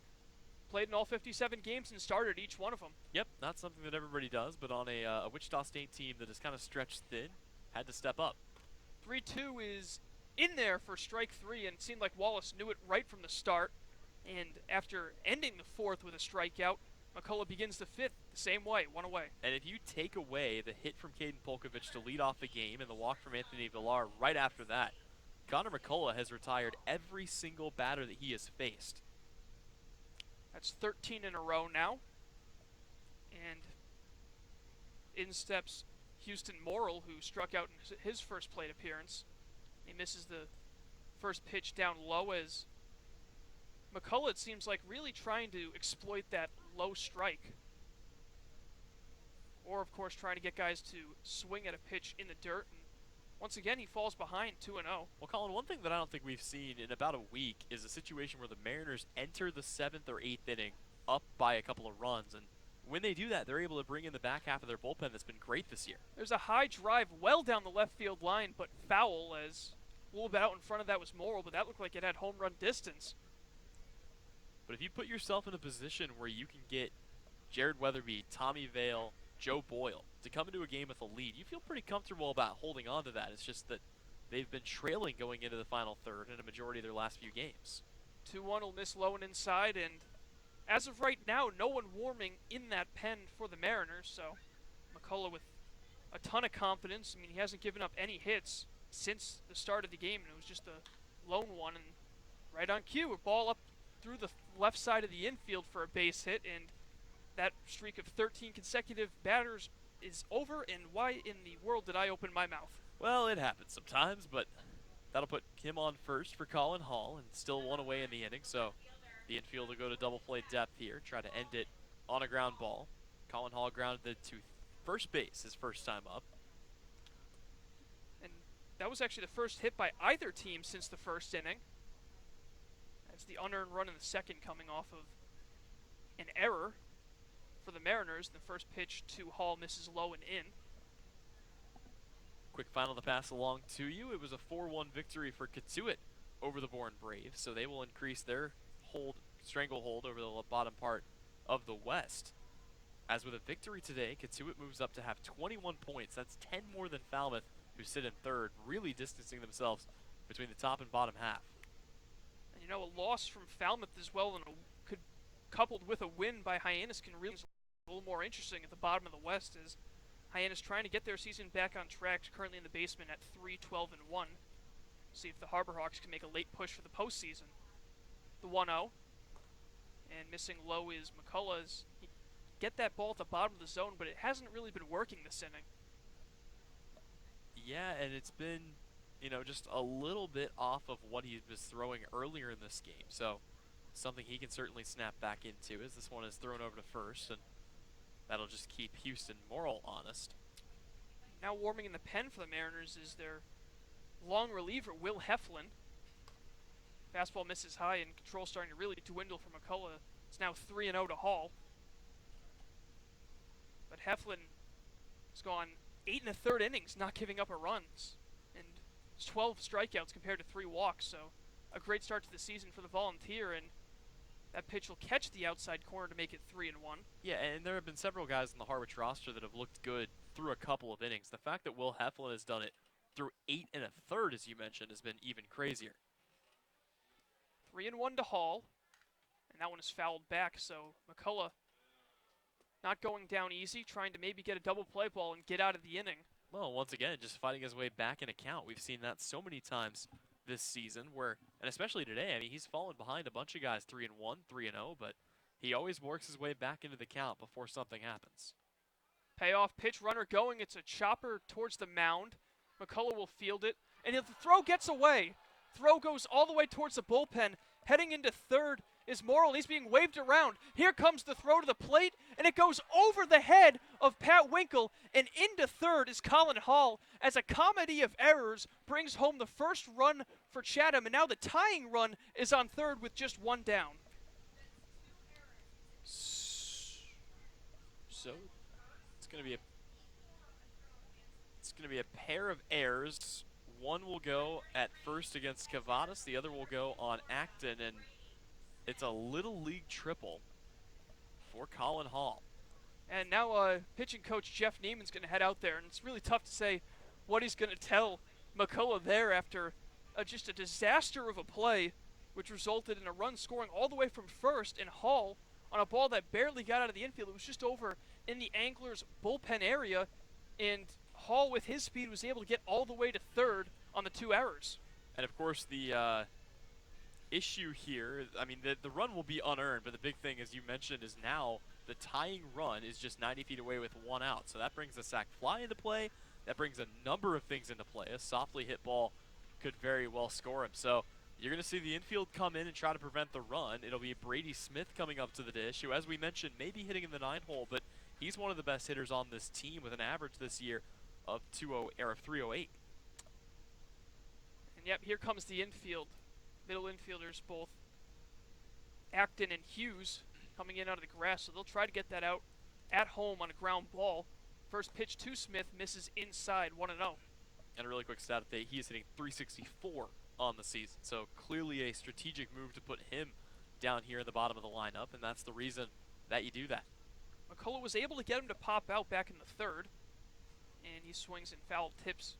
S2: played in all 57 games and started each one of them.
S1: Yep, not something that everybody does, but on a Wichita State team that is kind of stretched thin, had to step up.
S2: 3-2 is in there for strike 3, and it seemed like Wallace knew it right from the start. And after ending the fourth with a strikeout, McCullough begins the fifth the same way, one away.
S1: And if you take away the hit from Caden Polkovich to lead off the game and the walk from Anthony Villar right after that, Connor McCullough has retired every single batter that he has faced.
S2: That's 13 in a row now. And in steps Houston Morrill, who struck out in his first plate appearance. He misses the first pitch down low as McCullough, it seems like, really trying to exploit that low strike. Or, of course, trying to get guys to swing at a pitch in the dirt. And once again, he falls behind 2-0.
S1: Well, Colin, one thing that I don't think we've seen in about a week is a situation where the Mariners enter the 7th or 8th inning up by a couple of runs. And when they do that, they're able to bring in the back half of their bullpen that's been great this year.
S2: There's a high drive well down the left field line, but foul, as a little bit out in front of that was Morrill, but that looked like it had home run distance.
S1: But if you put yourself in a position where you can get Jared Weatherby, Tommy Vale, Joe Boyle to come into a game with a lead, you feel pretty comfortable about holding on to that. It's just that they've been trailing going into the final third in a majority of their last few games.
S2: 2-1 will miss low and inside, and as of right now, no one warming in that pen for the Mariners, so McCullough with a ton of confidence. I mean, he hasn't given up any hits since the start of the game, and it was just a lone one, and right on cue, a ball up through the left side of the infield for a base hit, and that streak of 13 consecutive batters is over, and why in the world did I open my mouth?
S1: Well, it happens sometimes, but that'll put him on first for Colin Hall, and still one away in the inning, so the infield will go to double play depth here, try to end it on a ground ball. Colin Hall grounded it to first base his first time up.
S2: And that was actually the first hit by either team since the first inning. That's the unearned run in the second coming off of an error for the Mariners. The first pitch to Hall misses low and in.
S1: Quick final to pass along to you. It was a 4-1 victory for Katuitt over the Bourne Braves, so they will increase their stranglehold over the bottom part of the West. As with a victory today, Katuitt moves up to have 21 points. That's 10 more than Falmouth, who sit in third, really distancing themselves between the top and bottom half.
S2: And you know, a loss from Falmouth as well, and coupled with a win by Hyannis, can really be a little more interesting at the bottom of the West, as Hyannis trying to get their season back on track, currently in the basement at 3-12-1. See if the Harbor Hawks can make a late push for the postseason. The 1-0, and missing low is McCullough's. He get that ball at the bottom of the zone, but it hasn't really been working this inning.
S1: Yeah, and it's been, just a little bit off of what he was throwing earlier in this game. So something he can certainly snap back into as this one is thrown over to first, and that'll just keep Houston Morrill honest.
S2: Now warming in the pen for the Mariners is their long reliever, Will Heflin. Fastball misses high, and control starting to really dwindle for McCullough. It's now 3-0 to Hall. But Heflin has gone 8 1/3 innings, not giving up a runs, and it's 12 strikeouts compared to 3 walks. So a great start to the season for the Volunteer, and that pitch will catch the outside corner to make it 3-1.
S1: Yeah, and there have been several guys in the Harwich roster that have looked good through a couple of innings. The fact that Will Heflin has done it through 8 1/3, as you mentioned, has been even crazier.
S2: 3-1 to Hall, and that one is fouled back, so McCullough not going down easy, trying to maybe get a double play ball and get out of the inning.
S1: Well, once again, just fighting his way back in a count. We've seen that so many times this season where, and especially today, I mean, he's fallen behind a bunch of guys 3-1, 3-0, but he always works his way back into the count before something happens.
S2: Payoff pitch, runner going. It's a chopper towards the mound. McCullough will field it, and if the throw gets away, throw goes all the way towards the bullpen, heading into third is Morrill, and he's being waved around. Here comes the throw to the plate, and it goes over the head of Pat Winkle, and into third is Colin Hall, as a comedy of errors brings home the first run for Chatham, and now the tying run is on third with just one down.
S1: So it's going to be a pair of errors. One will go at first against Cavadas, the other will go on Acton, and it's a Little League triple for Colin Hall.
S2: And now pitching coach Jeff Neiman's going to head out there, and it's really tough to say what he's going to tell McCullough there after just a disaster of a play, which resulted in a run scoring all the way from first, and Hall, on a ball that barely got out of the infield, it was just over in the Anglers' bullpen area, and Hall, with his speed, was able to get all the way to third on the two errors.
S1: And of course, the issue here, I mean, the run will be unearned, but the big thing, as you mentioned, is now the tying run is just 90 feet away with one out. So that brings a sac fly into play. That brings a number of things into play. A softly hit ball could very well score him. So you're going to see the infield come in and try to prevent the run. It'll be Brady Smith coming up to the dish, who, as we mentioned, may be hitting in the 9-hole, but he's one of the best hitters on this team with an average this year of 308.
S2: And yep, here comes the infield. Middle infielders, both Acton and Hughes, coming in out of the grass, so they'll try to get that out at home on a ground ball. First pitch to Smith misses inside, 1-0.
S1: And a really quick stat update, he is hitting 364 on the season, so clearly a strategic move to put him down here in the bottom of the lineup, and that's the reason that you do that.
S2: McCullough was able to get him to pop out back in the third, and he swings and foul tips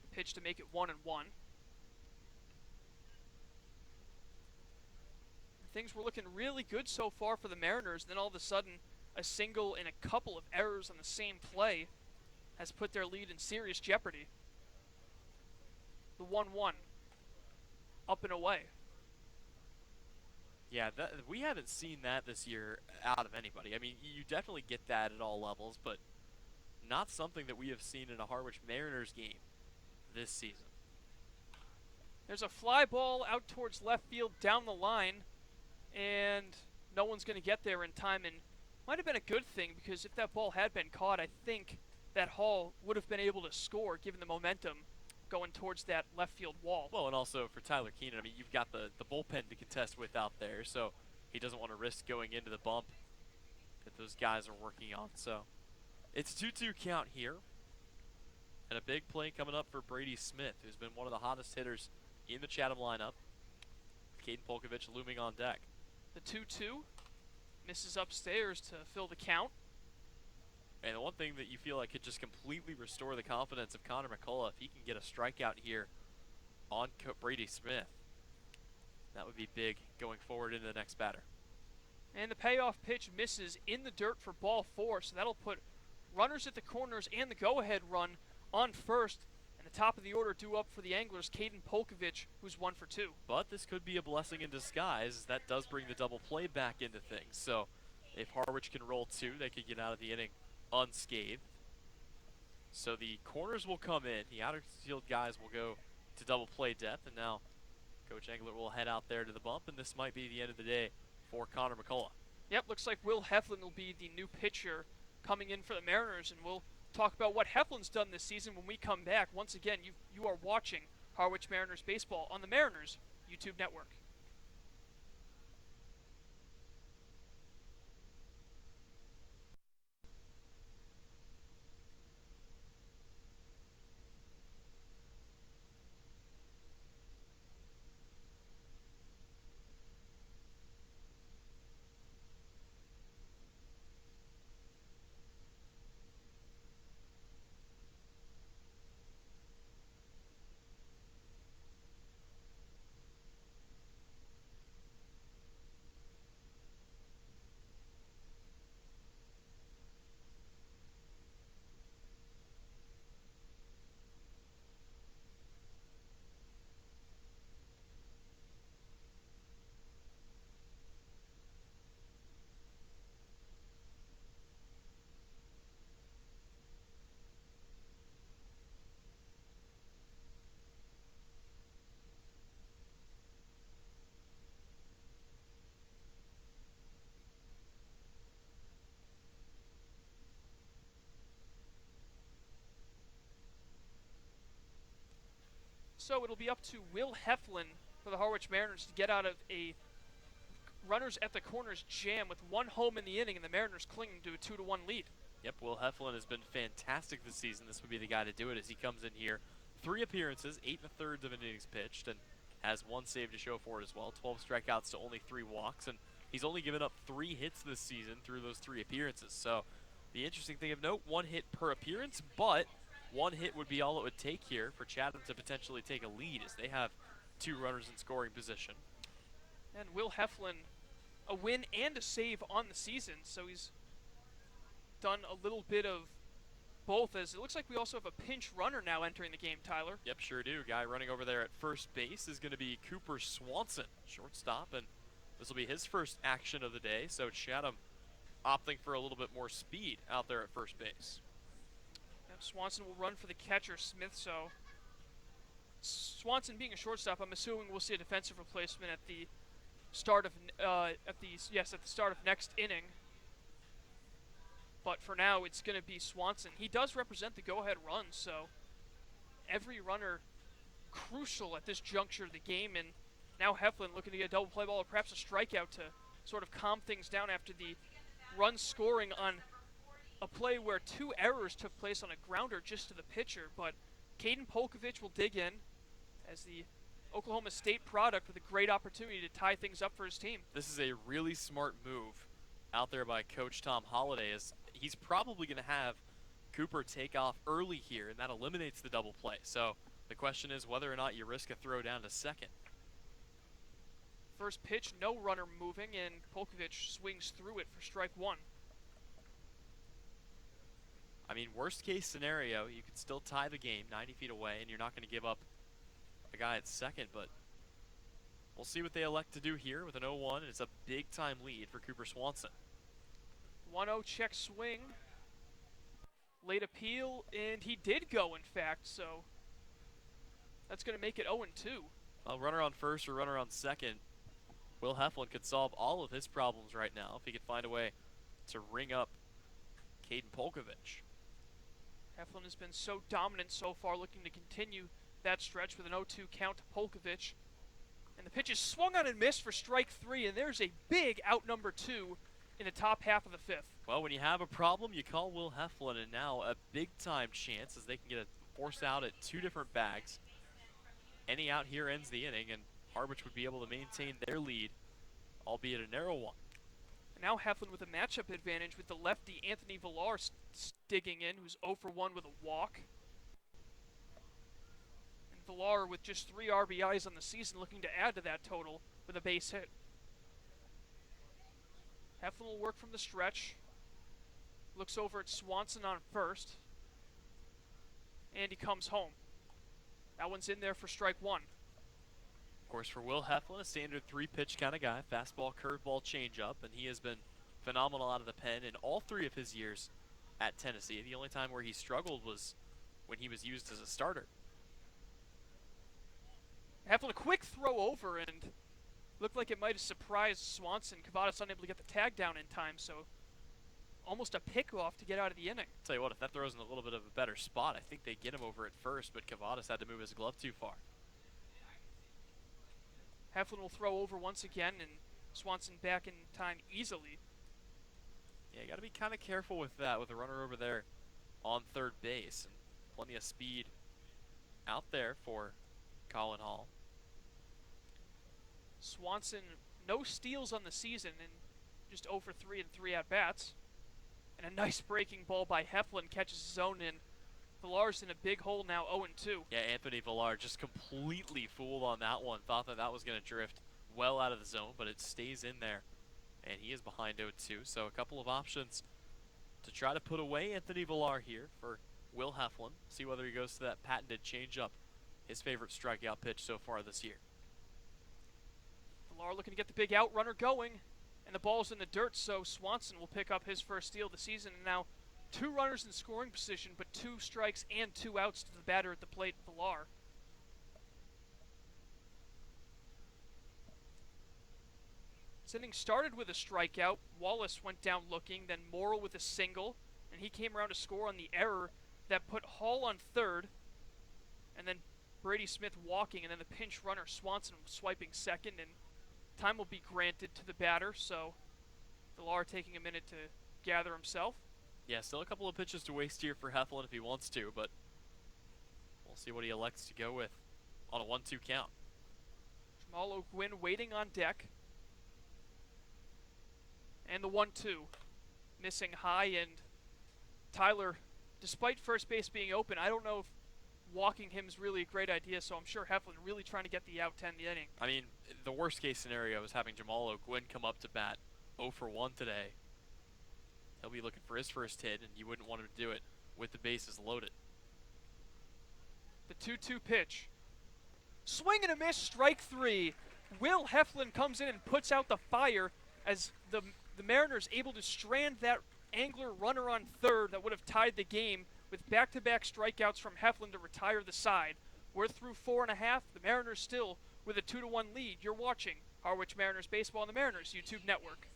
S2: the pitch to make it 1-1. Things were looking really good so far for the Mariners, then all of a sudden a single and a couple of errors on the same play has put their lead in serious jeopardy. The 1-1, up and away.
S1: Yeah, we haven't seen that this year out of anybody. I mean, you definitely get that at all levels, but not something that we have seen in a Harwich Mariners game this season.
S2: There's a fly ball out towards left field down the line, and no one's going to get there in time, and might have been a good thing, because if that ball had been caught, I think that Hall would have been able to score given the momentum going towards that left field wall.
S1: Well, and also for Tyler Keenan, I mean, you've got the bullpen to contest with out there, so he doesn't want to risk going into the bump that those guys are working on. So it's a 2-2 count here, and a big play coming up for Brady Smith, who's been one of the hottest hitters in the Chatham lineup. Caden Polkovich looming on deck.
S2: The 2-2 misses upstairs to fill the count.
S1: And the one thing that you feel like could just completely restore the confidence of Connor McCullough, if he can get a strikeout here on Brady Smith, that would be big going forward into the next batter.
S2: And the payoff pitch misses in the dirt for ball 4, so that'll put runners at the corners and the go-ahead run on first. And the top of the order due up for the Anglers, Caden Polkovich, who's 1 for 2.
S1: But this could be a blessing in disguise. That does bring the double play back into things. So if Harwich can roll 2, they could get out of the inning unscathed. So the corners will come in. The outer field guys will go to double play depth. And now Coach Engler will head out there to the bump. And this might be the end of the day for Connor McCullough.
S2: Yep, looks like Will Heflin will be the new pitcher coming in for the Mariners. And we'll talk about what Heflin's done this season when we come back. Once again, you are watching Harwich Mariners baseball on the Mariners YouTube network. So it'll be up to Will Heflin for the Harwich Mariners to get out of a runners at the corners jam with one home in the inning, and the Mariners clinging to a 2-1 lead.
S1: Yep, Will Heflin has been fantastic this season. This would be the guy to do it as he comes in here. 3 appearances, 8 1/3 of innings pitched, and has 1 save to show for it as well. 12 strikeouts to only 3 walks, and he's only given up 3 hits this season through those 3 appearances. So the interesting thing of note, 1 hit per appearance, but 1 hit would be all it would take here for Chatham to potentially take a lead as they have 2 runners in scoring position.
S2: And Will Heflin, a win and a save on the season, so he's done a little bit of both, as it looks like we also have a pinch runner now entering the game, Tyler.
S1: Yep, sure do. Guy running over there at first base is going to be Cooper Swanson, shortstop, and this will be his first action of the day, so Chatham opting for a little bit more speed out there at first base.
S2: Yep, Swanson will run for the catcher, Smith, so Swanson being a shortstop, I'm assuming we'll see a defensive replacement at the start of at the start of next inning. But for now, it's going to be Swanson. He does represent the go-ahead run, so every runner crucial at this juncture of the game. And now Heflin looking to get a double play ball or perhaps a strikeout to sort of calm things down after the run scoring on a play where 2 errors took place on a grounder just to the pitcher. But Caden Polkovich will dig in as the Oklahoma State product with a great opportunity to tie things up for his team.
S1: This is a really smart move out there by Coach Tom Holliday, as he's probably going to have Cooper take off early here, and that eliminates the double play. So the question is whether or not you risk a throw down to second.
S2: First pitch, no runner moving, and Polkovich swings through it for strike 1.
S1: I mean, worst case scenario, you could still tie the game 90 feet away, and you're not going to give up a guy at second, but we'll see what they elect to do here with an 0-1, and it's a big-time lead for Cooper Swanson.
S2: 1-0 check swing. Late appeal, and he did go, in fact, so that's going to make it 0-2.
S1: Well, runner on first or runner on second, Will Heflin could solve all of his problems right now if he could find a way to ring up Caden Polkovich.
S2: Heflin has been so dominant so far, looking to continue that stretch with an 0-2 count to Polkovich. And the pitch is swung on and missed for strike 3, and there's a big out number 2 in the top half of the 5th.
S1: Well, when you have a problem, you call Will Heflin, and now a big-time chance as they can get a force out at 2 different bags. Any out here ends the inning, and Harwich would be able to maintain their lead, albeit a narrow one.
S2: And now Heflin with a matchup advantage with the lefty Anthony Villar digging in, who's 0 for 1 with a walk. And Villar with just 3 RBIs on the season, looking to add to that total with a base hit. Heflin will work from the stretch. Looks over at Swanson on first. And he comes home. That one's in there for strike 1.
S1: Of course, for Will Heflin, a standard 3-pitch kind of guy, fastball, curveball, changeup, and he has been phenomenal out of the pen in all 3 of his years at Tennessee. The only time where he struggled was when he was used as a starter.
S2: Heflin a quick throw over, and looked like it might have surprised Swanson. Cavadas unable to get the tag down in time, so almost a pick-off to get out of the inning.
S1: Tell you what, if that throws in a little bit of a better spot, I think they get him over at first, but Cavadas had to move his glove too far.
S2: Heflin will throw over once again, and Swanson back in time easily.
S1: Yeah, you got to be kind of careful with that, with the runner over there on third base. And plenty of speed out there for Colin Hall.
S2: Swanson, no steals on the season, and just 0 for 3 in 3 at-bats. And a nice breaking ball by Heflin catches his own in. Villar's in a big hole now, 0-2.
S1: Yeah, Anthony Villar just completely fooled on that one. Thought that that was going to drift well out of the zone, but it stays in there. And he is behind 0-2, so a couple of options to try to put away Anthony Villar here for Will Heflin. See whether he goes to that patented changeup, his favorite strikeout pitch so far this year.
S2: Villar looking to get the big out runner going, and the ball's in the dirt, so Swanson will pick up his first steal of the season. And now 2 runners in scoring position, but 2 strikes and 2 outs to the batter at the plate, Villar. This inning started with a strikeout. Wallace went down looking, then Morrill with a single, and he came around to score on the error that put Hall on third. And then Brady Smith walking, and then the pinch runner Swanson swiping second, and time will be granted to the batter, so Villar taking a minute to gather himself.
S1: Yeah, still a couple of pitches to waste here for Heflin if he wants to, but we'll see what he elects to go with on a 1-2 count.
S2: Jamal O'Gwyn waiting on deck. And the 1-2. Missing high, and Tyler, despite first base being open, I don't know if walking him is really a great idea, so I'm sure Heflin really trying to get the out 10 the inning.
S1: I mean, the worst case scenario is having Jamal O'Gwyn come up to bat 0 for 1 today. He'll be looking for his first hit, and you wouldn't want him to do it with the bases loaded.
S2: The 2-2 pitch. Swing and a miss, strike three. Will Heflin comes in and puts out the fire as the Mariners able to strand that angler runner on third that would have tied the game with back-to-back strikeouts from Heflin to retire the side. We're through 4.5. The Mariners still with a 2-1 lead. You're watching Harwich Mariners Baseball on the Mariners YouTube network.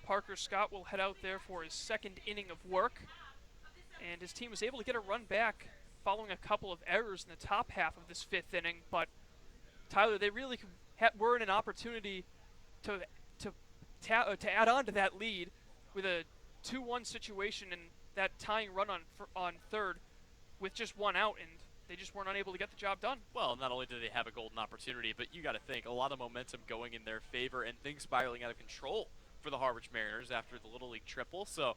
S2: Parker Scott will head out there for his second inning of work, and his team was able to get a run back following a couple of errors in the top half of this fifth inning. But Tyler, they really were in an opportunity to add on to that lead with a 2-1 situation and that tying run on third with just one out, and they just weren't unable to get the job done.
S1: Well, not only did they have a golden opportunity, but you got to think a lot of momentum going in their favor and things spiraling out of control for the Harwich Mariners after the Little League triple. So,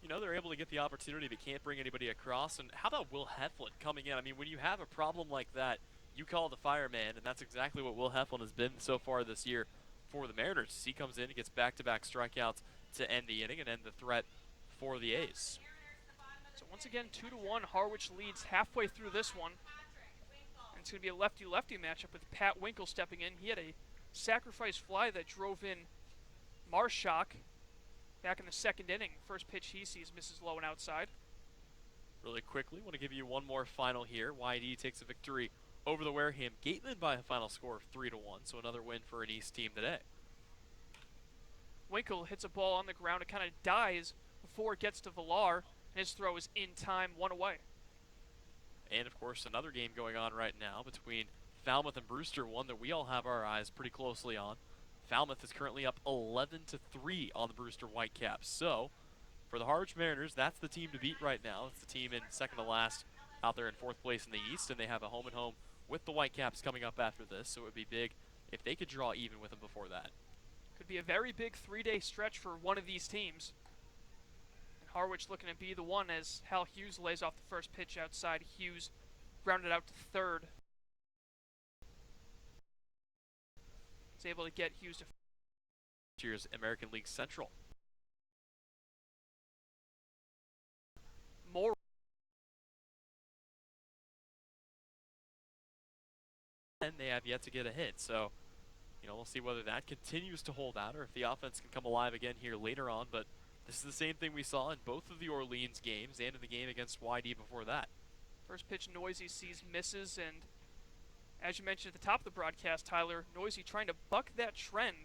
S1: you know, they're able to get the opportunity but can't bring anybody across. And how about Will Heflin coming in? I mean, when you have a problem like that, you call the fireman, and that's exactly what Will Heflin has been so far this year for the Mariners. He comes in and gets back-to-back strikeouts to end the inning and end the threat for the A's.
S2: So once again, 2-1, Harwich leads halfway through this one. And it's going to be a lefty-lefty matchup with Pat Winkle stepping in. He had a sacrifice fly that drove in Marshak back in the second inning. First pitch he sees misses low and outside.
S1: Really quickly, want to give you one more final here. YD takes a victory over the Wareham Gatemen by a final score of 3-1, so another win for an East team today.
S2: Winkle hits a ball on the ground. It kind of dies before it gets to Villar, and his throw is in time, one away.
S1: And, of course, another game going on right now between Falmouth and Brewster, one that we all have our eyes pretty closely on. Falmouth is currently up 11-3 on the Brewster Whitecaps. So, for the Harwich Mariners, that's the team to beat right now. It's the team in second to last out there in fourth place in the East, and they have a home-and-home with the Whitecaps coming up after this, so it would be big if they could draw even with them before that.
S2: Could be a very big three-day stretch for one of these teams. And Harwich looking to be the one as Hal Hughes lays off the first pitch outside. Hughes grounded out to third. He's able to get Hughes to
S1: Here's American League Central.
S2: more.
S1: And they have yet to get a hit, so you know, we'll see whether that continues to hold out or if the offense can come alive again here later on. But this is the same thing we saw in both of the Orleans games and in the game against YD before that.
S2: First pitch, Noisy sees misses, and as you mentioned at the top of the broadcast, Tyler, Noisy trying to buck that trend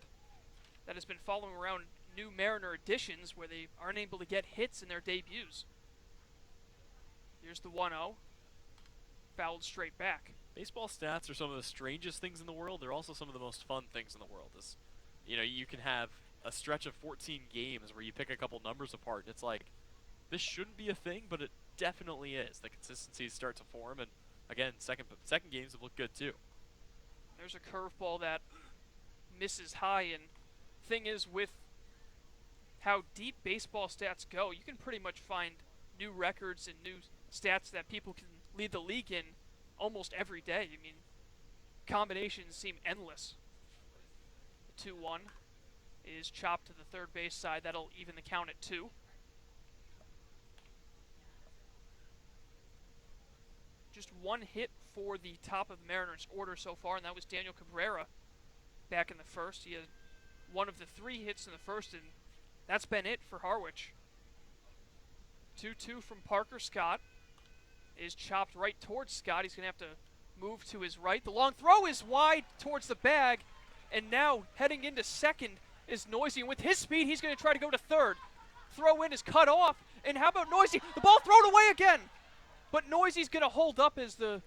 S2: that has been following around new Mariner additions where they aren't able to get hits in their debuts. Here's the 1-0, fouled straight back.
S1: Baseball stats are some of the strangest things in the world. They're also some of the most fun things in the world. You know, you can have a stretch of 14 games where you pick a couple numbers apart, and it's like, this shouldn't be a thing, but it definitely is. The consistencies start to form, and again, second games have looked good too.
S2: There's a curveball that misses high, and thing is with how deep baseball stats go, you can pretty much find new records and new stats that people can lead the league in almost every day. I mean, combinations seem endless. The 2-1 is chopped to the third base side. That'll even the count at 2. Just one hit for the top of the Mariners' order so far, and that was Daniel Cabrera back in the first. He had one of the 3 hits in the first, and that's been it for Harwich. 2-2 from Parker. Scott is chopped right towards Scott. He's going to have to move to his right. The long throw is wide towards the bag, and now heading into second is Noisy. And with his speed, he's going to try to go to third. Throw in is cut off, and how about Noisy? The ball thrown away again! But Noisy's going to hold up as a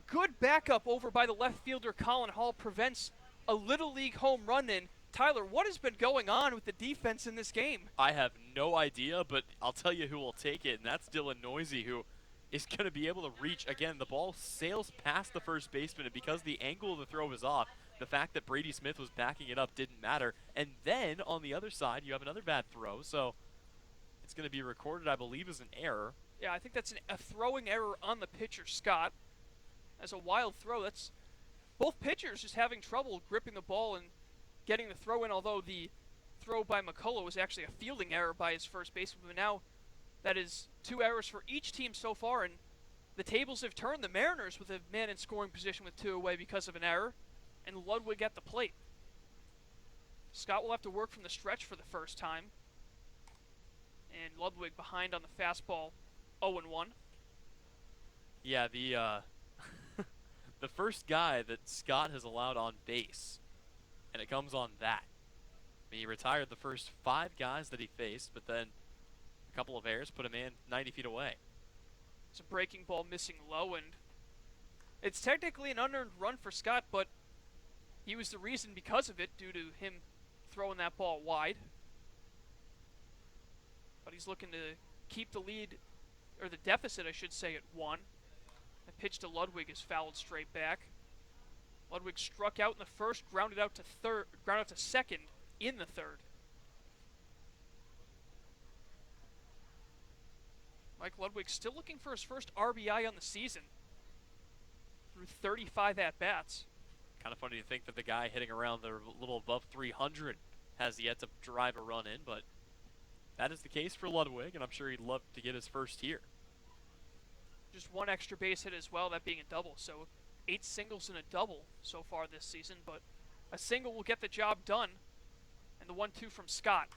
S2: good backup over by the left fielder Colin Hall prevents a Little League home run in. Tyler, what has been going on with the defense in this game?
S1: I have no idea, but I'll tell you who will take it, and that's Dylan Noisy, who is going to be able to reach. Again, the ball sails past the first baseman, and because the angle of the throw was off, the fact that Brady Smith was backing it up didn't matter. And then on the other side, you have another bad throw, so it's going to be recorded, I believe, as an error.
S2: Yeah, I think that's a throwing error on the pitcher, Scott. As a wild throw, that's both pitchers just having trouble gripping the ball and getting the throw in, although the throw by McCullough was actually a fielding error by his first baseman. But now that is 2 errors for each team so far, and the tables have turned. The Mariners with a man in scoring position with 2 away because of an error, and Ludwig at the plate. Scott will have to work from the stretch for the first time, and Ludwig behind on the fastball, 0-1.
S1: Yeah, the first guy that Scott has allowed on base, and it comes on that. I mean, he retired the first 5 guys that he faced, but then a couple of errors put him in 90 feet away.
S2: It's a breaking ball missing low, and it's technically an unearned run for Scott, but he was the reason because of it due to him throwing that ball wide. But he's looking to keep the lead, or the deficit, I should say, at 1. The pitch to Ludwig is fouled straight back. Ludwig struck out in the first, grounded out to second in the third. Mike Ludwig still looking for his first RBI on the season through 35 at-bats.
S1: Kind of funny to think that the guy hitting around the little above 300 has yet to drive a run in, but that is the case for Ludwig, and I'm sure he'd love to get his first here.
S2: Just 1 extra base hit as well, that being a double. So 8 singles and a double so far this season, but a single will get the job done. And the 1-2 from Scott.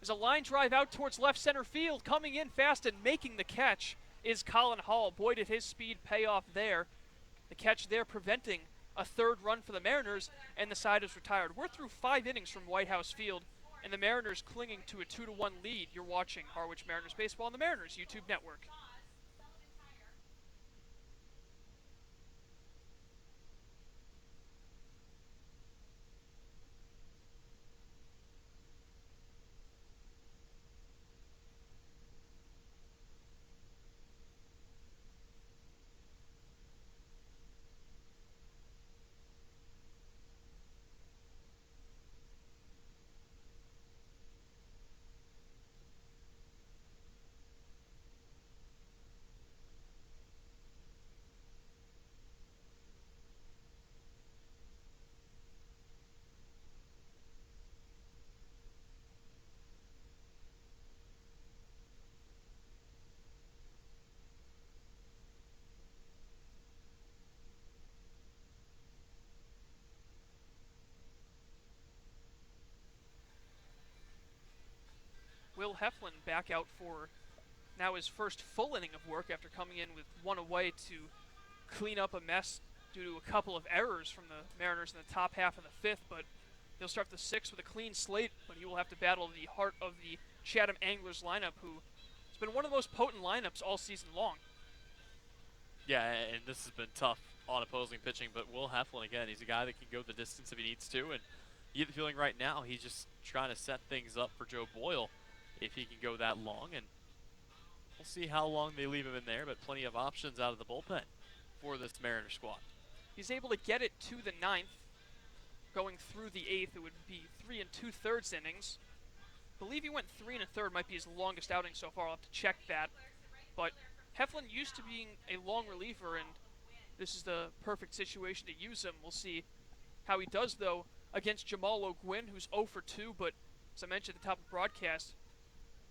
S2: There's a line drive out towards left center field. Coming in fast and making the catch is Colin Hall. Boy, did his speed pay off there. The catch there preventing a 3rd run for the Mariners, and the side is retired. We're through 5 innings from White House Field, and the Mariners clinging to a 2-1 lead. You're watching Harwich Mariners Baseball on the Mariners YouTube network. Will Heflin back out for now his first full inning of work after coming in with 1 away to clean up a mess due to a couple of errors from the Mariners in the top half of the 5th, but they'll start the 6th with a clean slate, but he will have to battle the heart of the Chatham Anglers lineup, who has been one of the most potent lineups all season long.
S1: Yeah, and this has been tough on opposing pitching, but Will Heflin, again, he's a guy that can go the distance if he needs to, and you get the feeling right now he's just trying to set things up for Joe Boyle if he can go that long, and we'll see how long they leave him in there, but plenty of options out of the bullpen for this Mariner squad.
S2: He's able to get it to the 9th. Going through the 8th, it would be 3 2/3 innings. believe he went 3 1/3, might be his longest outing so far. I'll have to check that. But Heflin used to being a long reliever, and this is the perfect situation to use him. We'll see how he does, though, against Jamal O'Gwyn, who's 0 for 2, but as I mentioned at the top of the broadcast,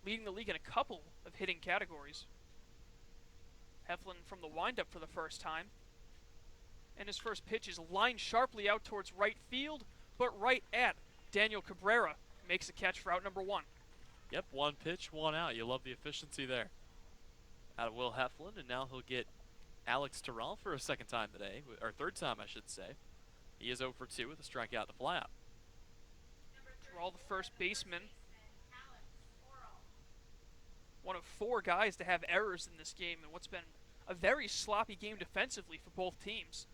S2: leading the league in a couple of hitting categories. Heflin from the windup for the first time. And his first pitch is lined sharply out towards right field, but right at Daniel Cabrera. Makes a catch for out number 1.
S1: Yep, one pitch, one out. You love the efficiency there. Out of Will Heflin, and now he'll get Alex Terrell for a second time today, or third time I should say. He is 0 for 2 with a strikeout to fly out.
S2: Terrell, the first baseman. One of 4 guys to have errors in this game, and what's been a very sloppy game defensively for both teams,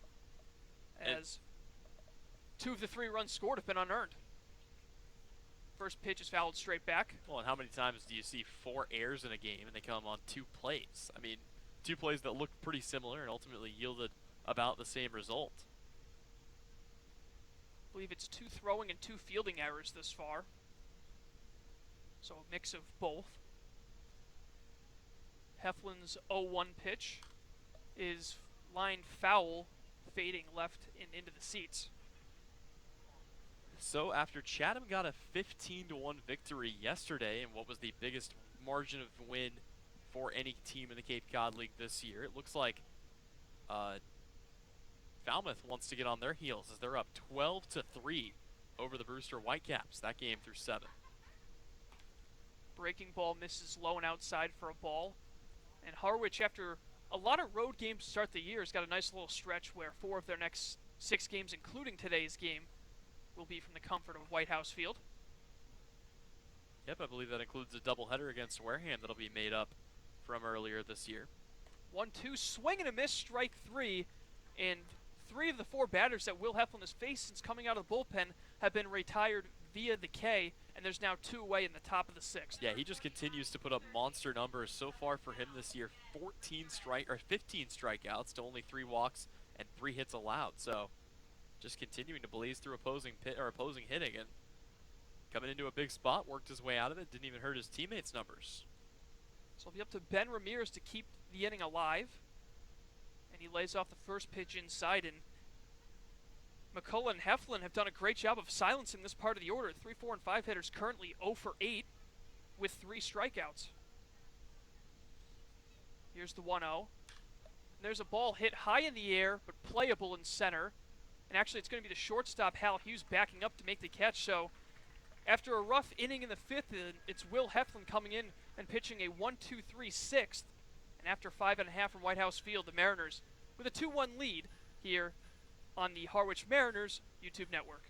S2: as 2 of the 3 runs scored have been unearned. First pitch is fouled straight back.
S1: Well, and how many times do you see 4 errors in a game and they come on 2 plays? I mean, 2 plays that looked pretty similar and ultimately yielded about the same result.
S2: I believe it's 2 throwing and 2 fielding errors this far. So a mix of both. Heflin's 0-1 pitch is lined foul, fading left and into the seats.
S1: So after Chatham got a 15-1 victory yesterday in what was the biggest margin of win for any team in the Cape Cod League this year, it looks like Falmouth wants to get on their heels as they're up 12-3 over the Brewster Whitecaps. That game through 7.
S2: Breaking ball misses low and outside for a ball. And Harwich, after a lot of road games to start the year, has got a nice little stretch where 4 of their next 6 games, including today's game, will be from the comfort of White House Field.
S1: Yep, I believe that includes a doubleheader against Wareham that'll be made up from earlier this year.
S2: 1-2, swing and a miss, strike 3, and 3 of the 4 batters that Will Heflin has faced since coming out of the bullpen have been retired via the K, and there's now 2 away in the top of the 6th.
S1: Yeah, he just continues to put up monster numbers so far for him this year. 15 strikeouts to only 3 walks and 3 hits allowed. So just continuing to blaze through opposing hitting, and coming into a big spot, worked his way out of it, didn't even hurt his teammates' numbers.
S2: So it'll be up to Ben Ramirez to keep the inning alive. And he lays off the first pitch inside, and McCullough and Heflin have done a great job of silencing this part of the order. 3, 4, and 5 hitters currently 0 for 8 with 3 strikeouts. Here's the 1-0. There's a ball hit high in the air, but playable in center. And actually, it's going to be the shortstop, Hal Hughes, backing up to make the catch. So after a rough inning in the 5th, it's Will Heflin coming in and pitching a 1-2-3 6th. And after 5.5 from White House Field, the Mariners with a 2-1 lead here on the Harwich Mariners YouTube network.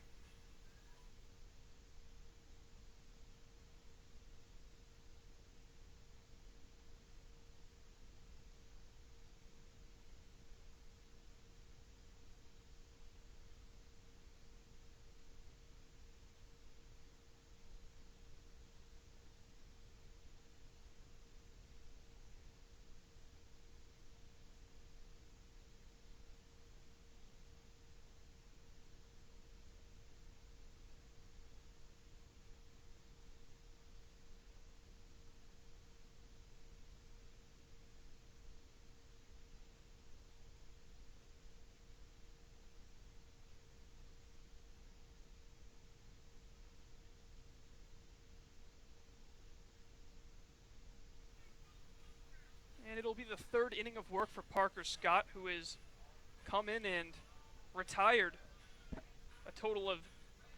S2: And it'll be the 3rd inning of work for Parker Scott, who has come in and retired a total of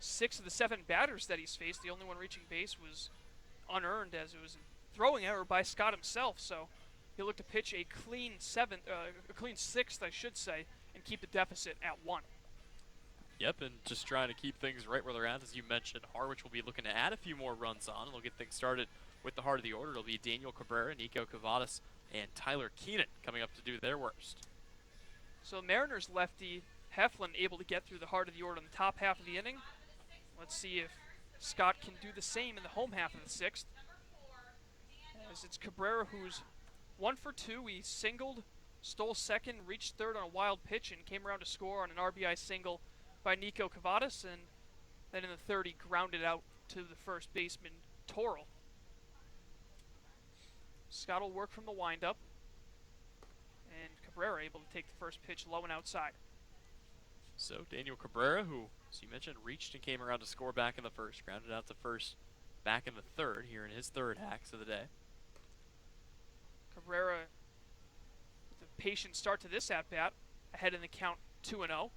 S2: 6 of the 7 batters that he's faced. The only one reaching base was unearned, as it was a throwing error by Scott himself. So he'll look to pitch a clean 6th, I should say, and keep the deficit at 1.
S1: Yep, and just trying to keep things right where they're at. As you mentioned, Harwich will be looking to add a few more runs on, and they'll get things started with the heart of the order. It'll be Daniel Cabrera, Nico Cavadas, and Tyler Keenan coming up to do their worst.
S2: So Mariners lefty Heflin able to get through the heart of the order in the top half of the inning. Let's see if Scott can do the same in the home half of the 6th. As it's Cabrera who's 1 for 2. He singled, stole second, reached third on a wild pitch, and came around to score on an RBI single by Nico Cavadas. And then in the 3rd, he grounded out to the first baseman, Torrell. Scott will work from the windup. And Cabrera able to take the first pitch low and outside.
S1: So Daniel Cabrera, who, as you mentioned, reached and came around to score back in the first, grounded out to first back in the third here in his third hacks of the day.
S2: Cabrera with a patient start to this at-bat, ahead in the count 2-0.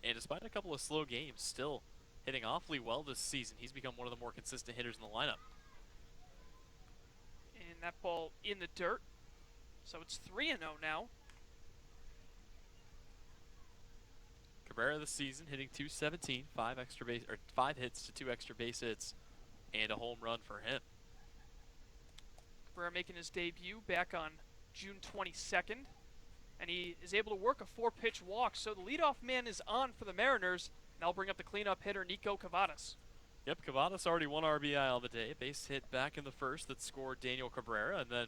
S1: And despite a couple of slow games, still hitting awfully well this season. He's become one of the more consistent hitters in the lineup.
S2: And that ball in the dirt. So it's 3-0 now.
S1: Cabrera this season hitting .217, 5 hits to 2 extra base hits, and a home run for him.
S2: Cabrera making his debut back on June 22nd. And he is able to work a 4-pitch walk. So the leadoff man is on for the Mariners. And they'll bring up the cleanup hitter, Nico Cavadas.
S1: Yep, Cavadas already 1 RBI on the day. Base hit back in the first that scored Daniel Cabrera, and then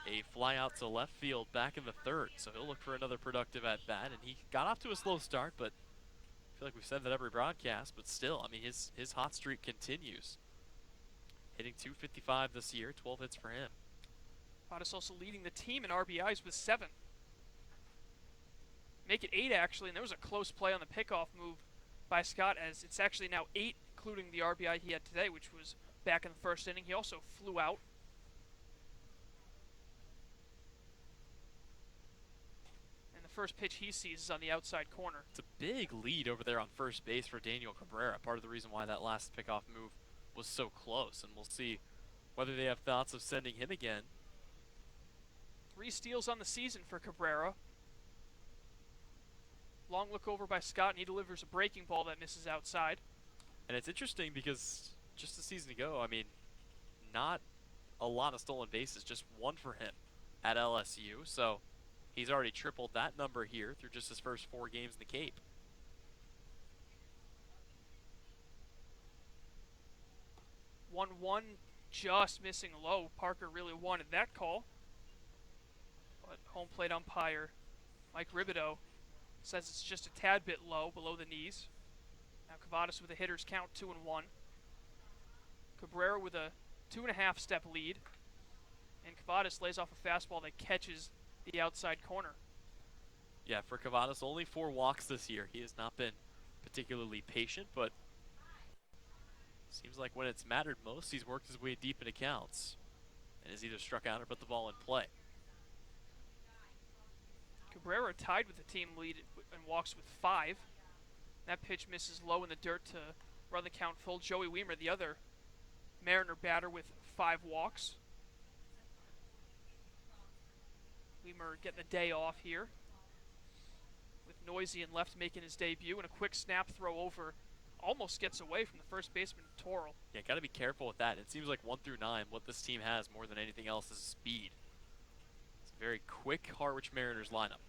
S1: a fly out to left field back in the third. So he'll look for another productive at bat. And he got off to a slow start, but I feel like we've said that every broadcast. But still, I mean, his hot streak continues. Hitting .255 this year, 12 hits for him.
S2: Cavadas also leading the team in RBIs with 7. Make it 8 actually, and there was a close play on the pickoff move by Scott, as it's actually now 8, including the RBI he had today, which was back in the first inning. He also flew out. And the first pitch he sees is on the outside corner.
S1: It's a big lead over there on first base for Daniel Cabrera, part of the reason why that last pickoff move was so close, and we'll see whether they have thoughts of sending him again.
S2: 3 steals on the season for Cabrera. Long look over by Scott, and he delivers a breaking ball that misses outside.
S1: And it's interesting because just a season ago, I mean, not a lot of stolen bases, just 1 for him at LSU. So he's already tripled that number here through just his first 4 games in the Cape.
S2: One just missing low. Parker really wanted that call. But home plate umpire Mike Ribideau says it's just a tad bit low, below the knees. Now Cavadas with a hitter's count 2-1. Cabrera with a 2.5 step lead. And Cavadas lays off a fastball that catches the outside corner.
S1: Yeah, for Cavadas, only 4 walks this year. He has not been particularly patient, but seems like when it's mattered most, he's worked his way deep into counts and has either struck out or put the ball in play.
S2: Cabrera tied with the team lead and walks with 5. That pitch misses low in the dirt to run the count full. Joey Weimer, the other Mariner batter, with 5 walks. Weimer getting the day off here, with Noisy in left making his debut, and a quick snap throw over almost gets away from the first baseman, Torrell.
S1: Yeah, got to be careful with that. It seems like 1 through 9, what this team has more than anything else is speed. Very quick Harwich Mariners lineup.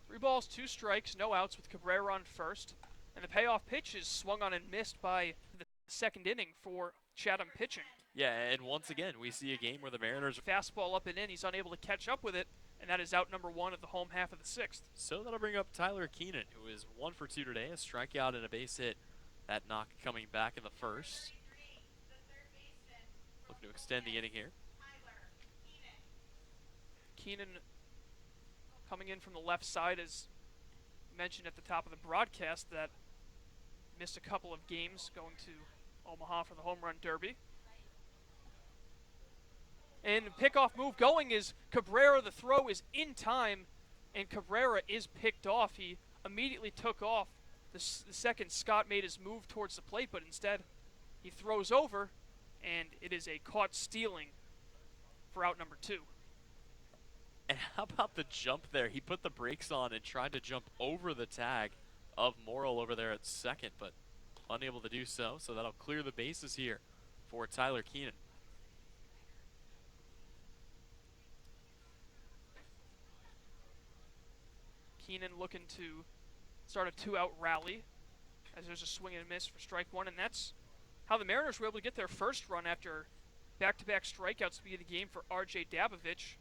S2: 3 balls, 2 strikes, no outs with Cabrera on first. And the payoff pitch is swung on and missed by the second inning for Chatham pitching.
S1: Yeah, and once again, we see a game where the Mariners...
S2: Fastball up and in, he's unable to catch up with it, and that is out number 1 of the home half of the 6th.
S1: So that'll bring up Tyler Keenan, who is 1 for 2 today, a strikeout and a base hit. That knock coming back in the first. Looking to extend the inning here.
S2: Keenan coming in from the left side, as mentioned at the top of the broadcast, that missed a couple of games going to Omaha for the home run derby. And pickoff move going is Cabrera. The throw is in time, and Cabrera is picked off. He immediately took off the second Scott made his move towards the plate, but instead he throws over, and it is a caught stealing for out number 2.
S1: And how about the jump there? He put the brakes on and tried to jump over the tag of Morrill over there at second, but unable to do so. So that'll clear the bases here for Tyler Keenan.
S2: Keenan looking to start a 2-out rally, as there's a swing and a miss for strike 1, and that's how the Mariners were able to get their first run after back-to-back strikeouts to begin the game for R.J. Dabovich.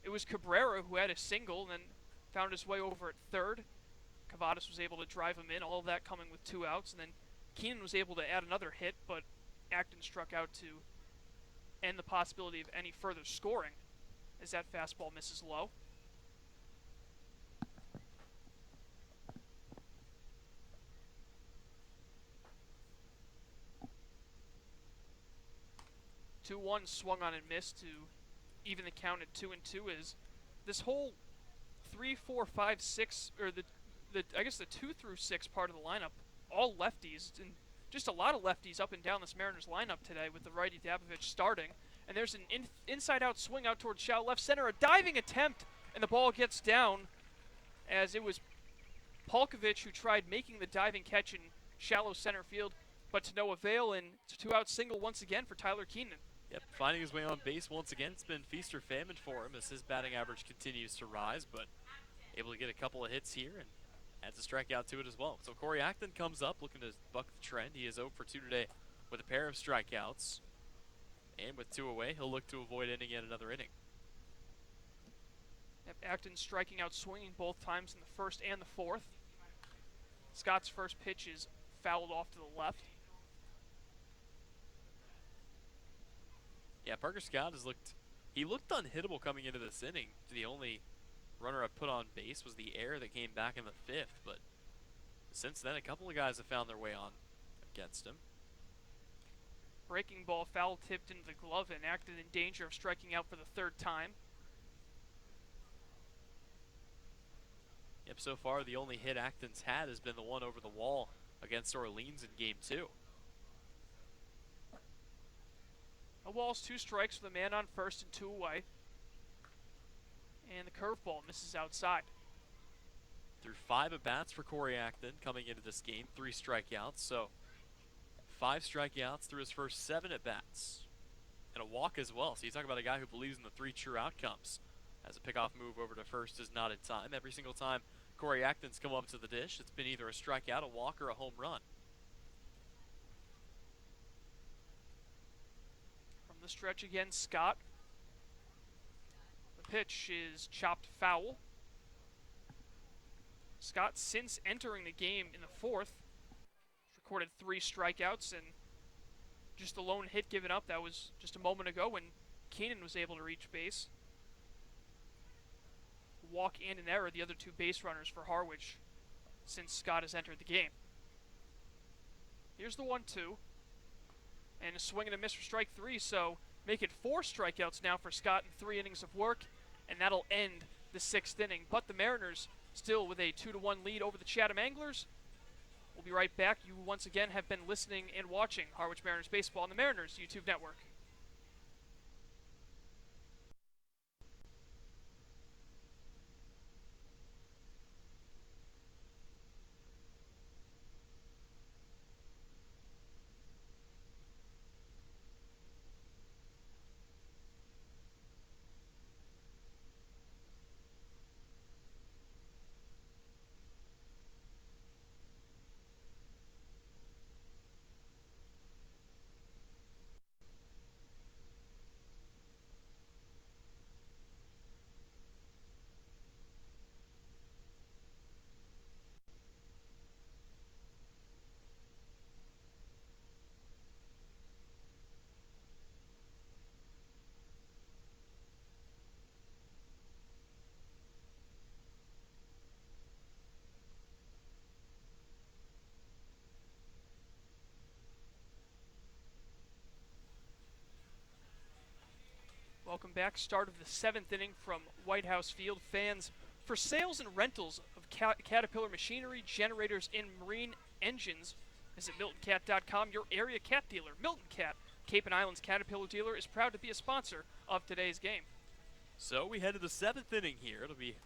S2: It was Cabrera who had a single and then found his way over at third. Cavadas was able to drive him in, all of that coming with 2 outs, and then Keenan was able to add another hit, but Acton struck out to end the possibility of any further scoring as that fastball misses low. Two one swung on and missed to even the count at 2-2. Is this whole 3, 4, 5, 6, or the I guess the 2 through 6 part of the lineup, all lefties, and just a lot of lefties up and down this Mariners lineup today with the righty Dapovich starting. And there's an inside-out swing out towards shallow left center, a diving attempt, and the ball gets down as it was Polkovich who tried making the diving catch in shallow center field, but to no avail, and it's a two-out single once again for Tyler Keenan.
S1: Yep, finding his way on base once again. It's been feast or famine for him as his batting average continues to rise, but able to get a couple of hits here and adds a strikeout to it as well. So Corey Acton comes up looking to buck the trend. He is 0 for 2 today with a pair of strikeouts. And with 2 away, he'll look to avoid ending yet another inning.
S2: Yep, Acton striking out swinging both times in the first and the fourth. Scott's first pitch is fouled off to the left.
S1: Yeah, Parker Scott he looked unhittable coming into this inning. The only runner I put on base was the error that came back in the 5th, but since then a couple of guys have found their way on against him.
S2: Breaking ball foul tipped into the glove and Acton in danger of striking out for the 3rd time.
S1: Yep, so far the only hit Acton's had has been the one over the wall against Orleans in Game 2.
S2: No balls, 2 strikes with a man on first and 2 away. And the curveball misses outside.
S1: Through 5 at-bats for Corey Acton coming into this game, 3 strikeouts. So 5 strikeouts through his first 7 at-bats. And a walk as well. So you talk about a guy who believes in the 3 true outcomes. As a pickoff move over to first is not in time. Every single time Corey Acton's come up to the dish, it's been either a strikeout, a walk, or a home run.
S2: From the stretch again, Scott. The pitch is chopped foul. Scott, since entering the game in the 4th, recorded 3 strikeouts and just the lone hit given up. That was just a moment ago when Keenan was able to reach base. Walk and an error, the other 2 base runners for Harwich since Scott has entered the game. Here's the 1-2. And a swing and a miss for strike 3, so make it 4 strikeouts now for Scott in 3 innings of work, and that'll end the 6th inning. But the Mariners still with a 2-1 lead over the Chatham Anglers. We'll be right back. You once again have been listening and watching Harwich Mariners Baseball on the Mariners YouTube network. Welcome back. Start of the 7th inning from White House Field. Fans, for sales and rentals of Caterpillar machinery, generators, and marine engines, visit MiltonCat.com, your area cat dealer. Milton Cat, Cape and Islands Caterpillar dealer, is proud to be a sponsor of today's game.
S1: So we head to the 7th inning here. It'll be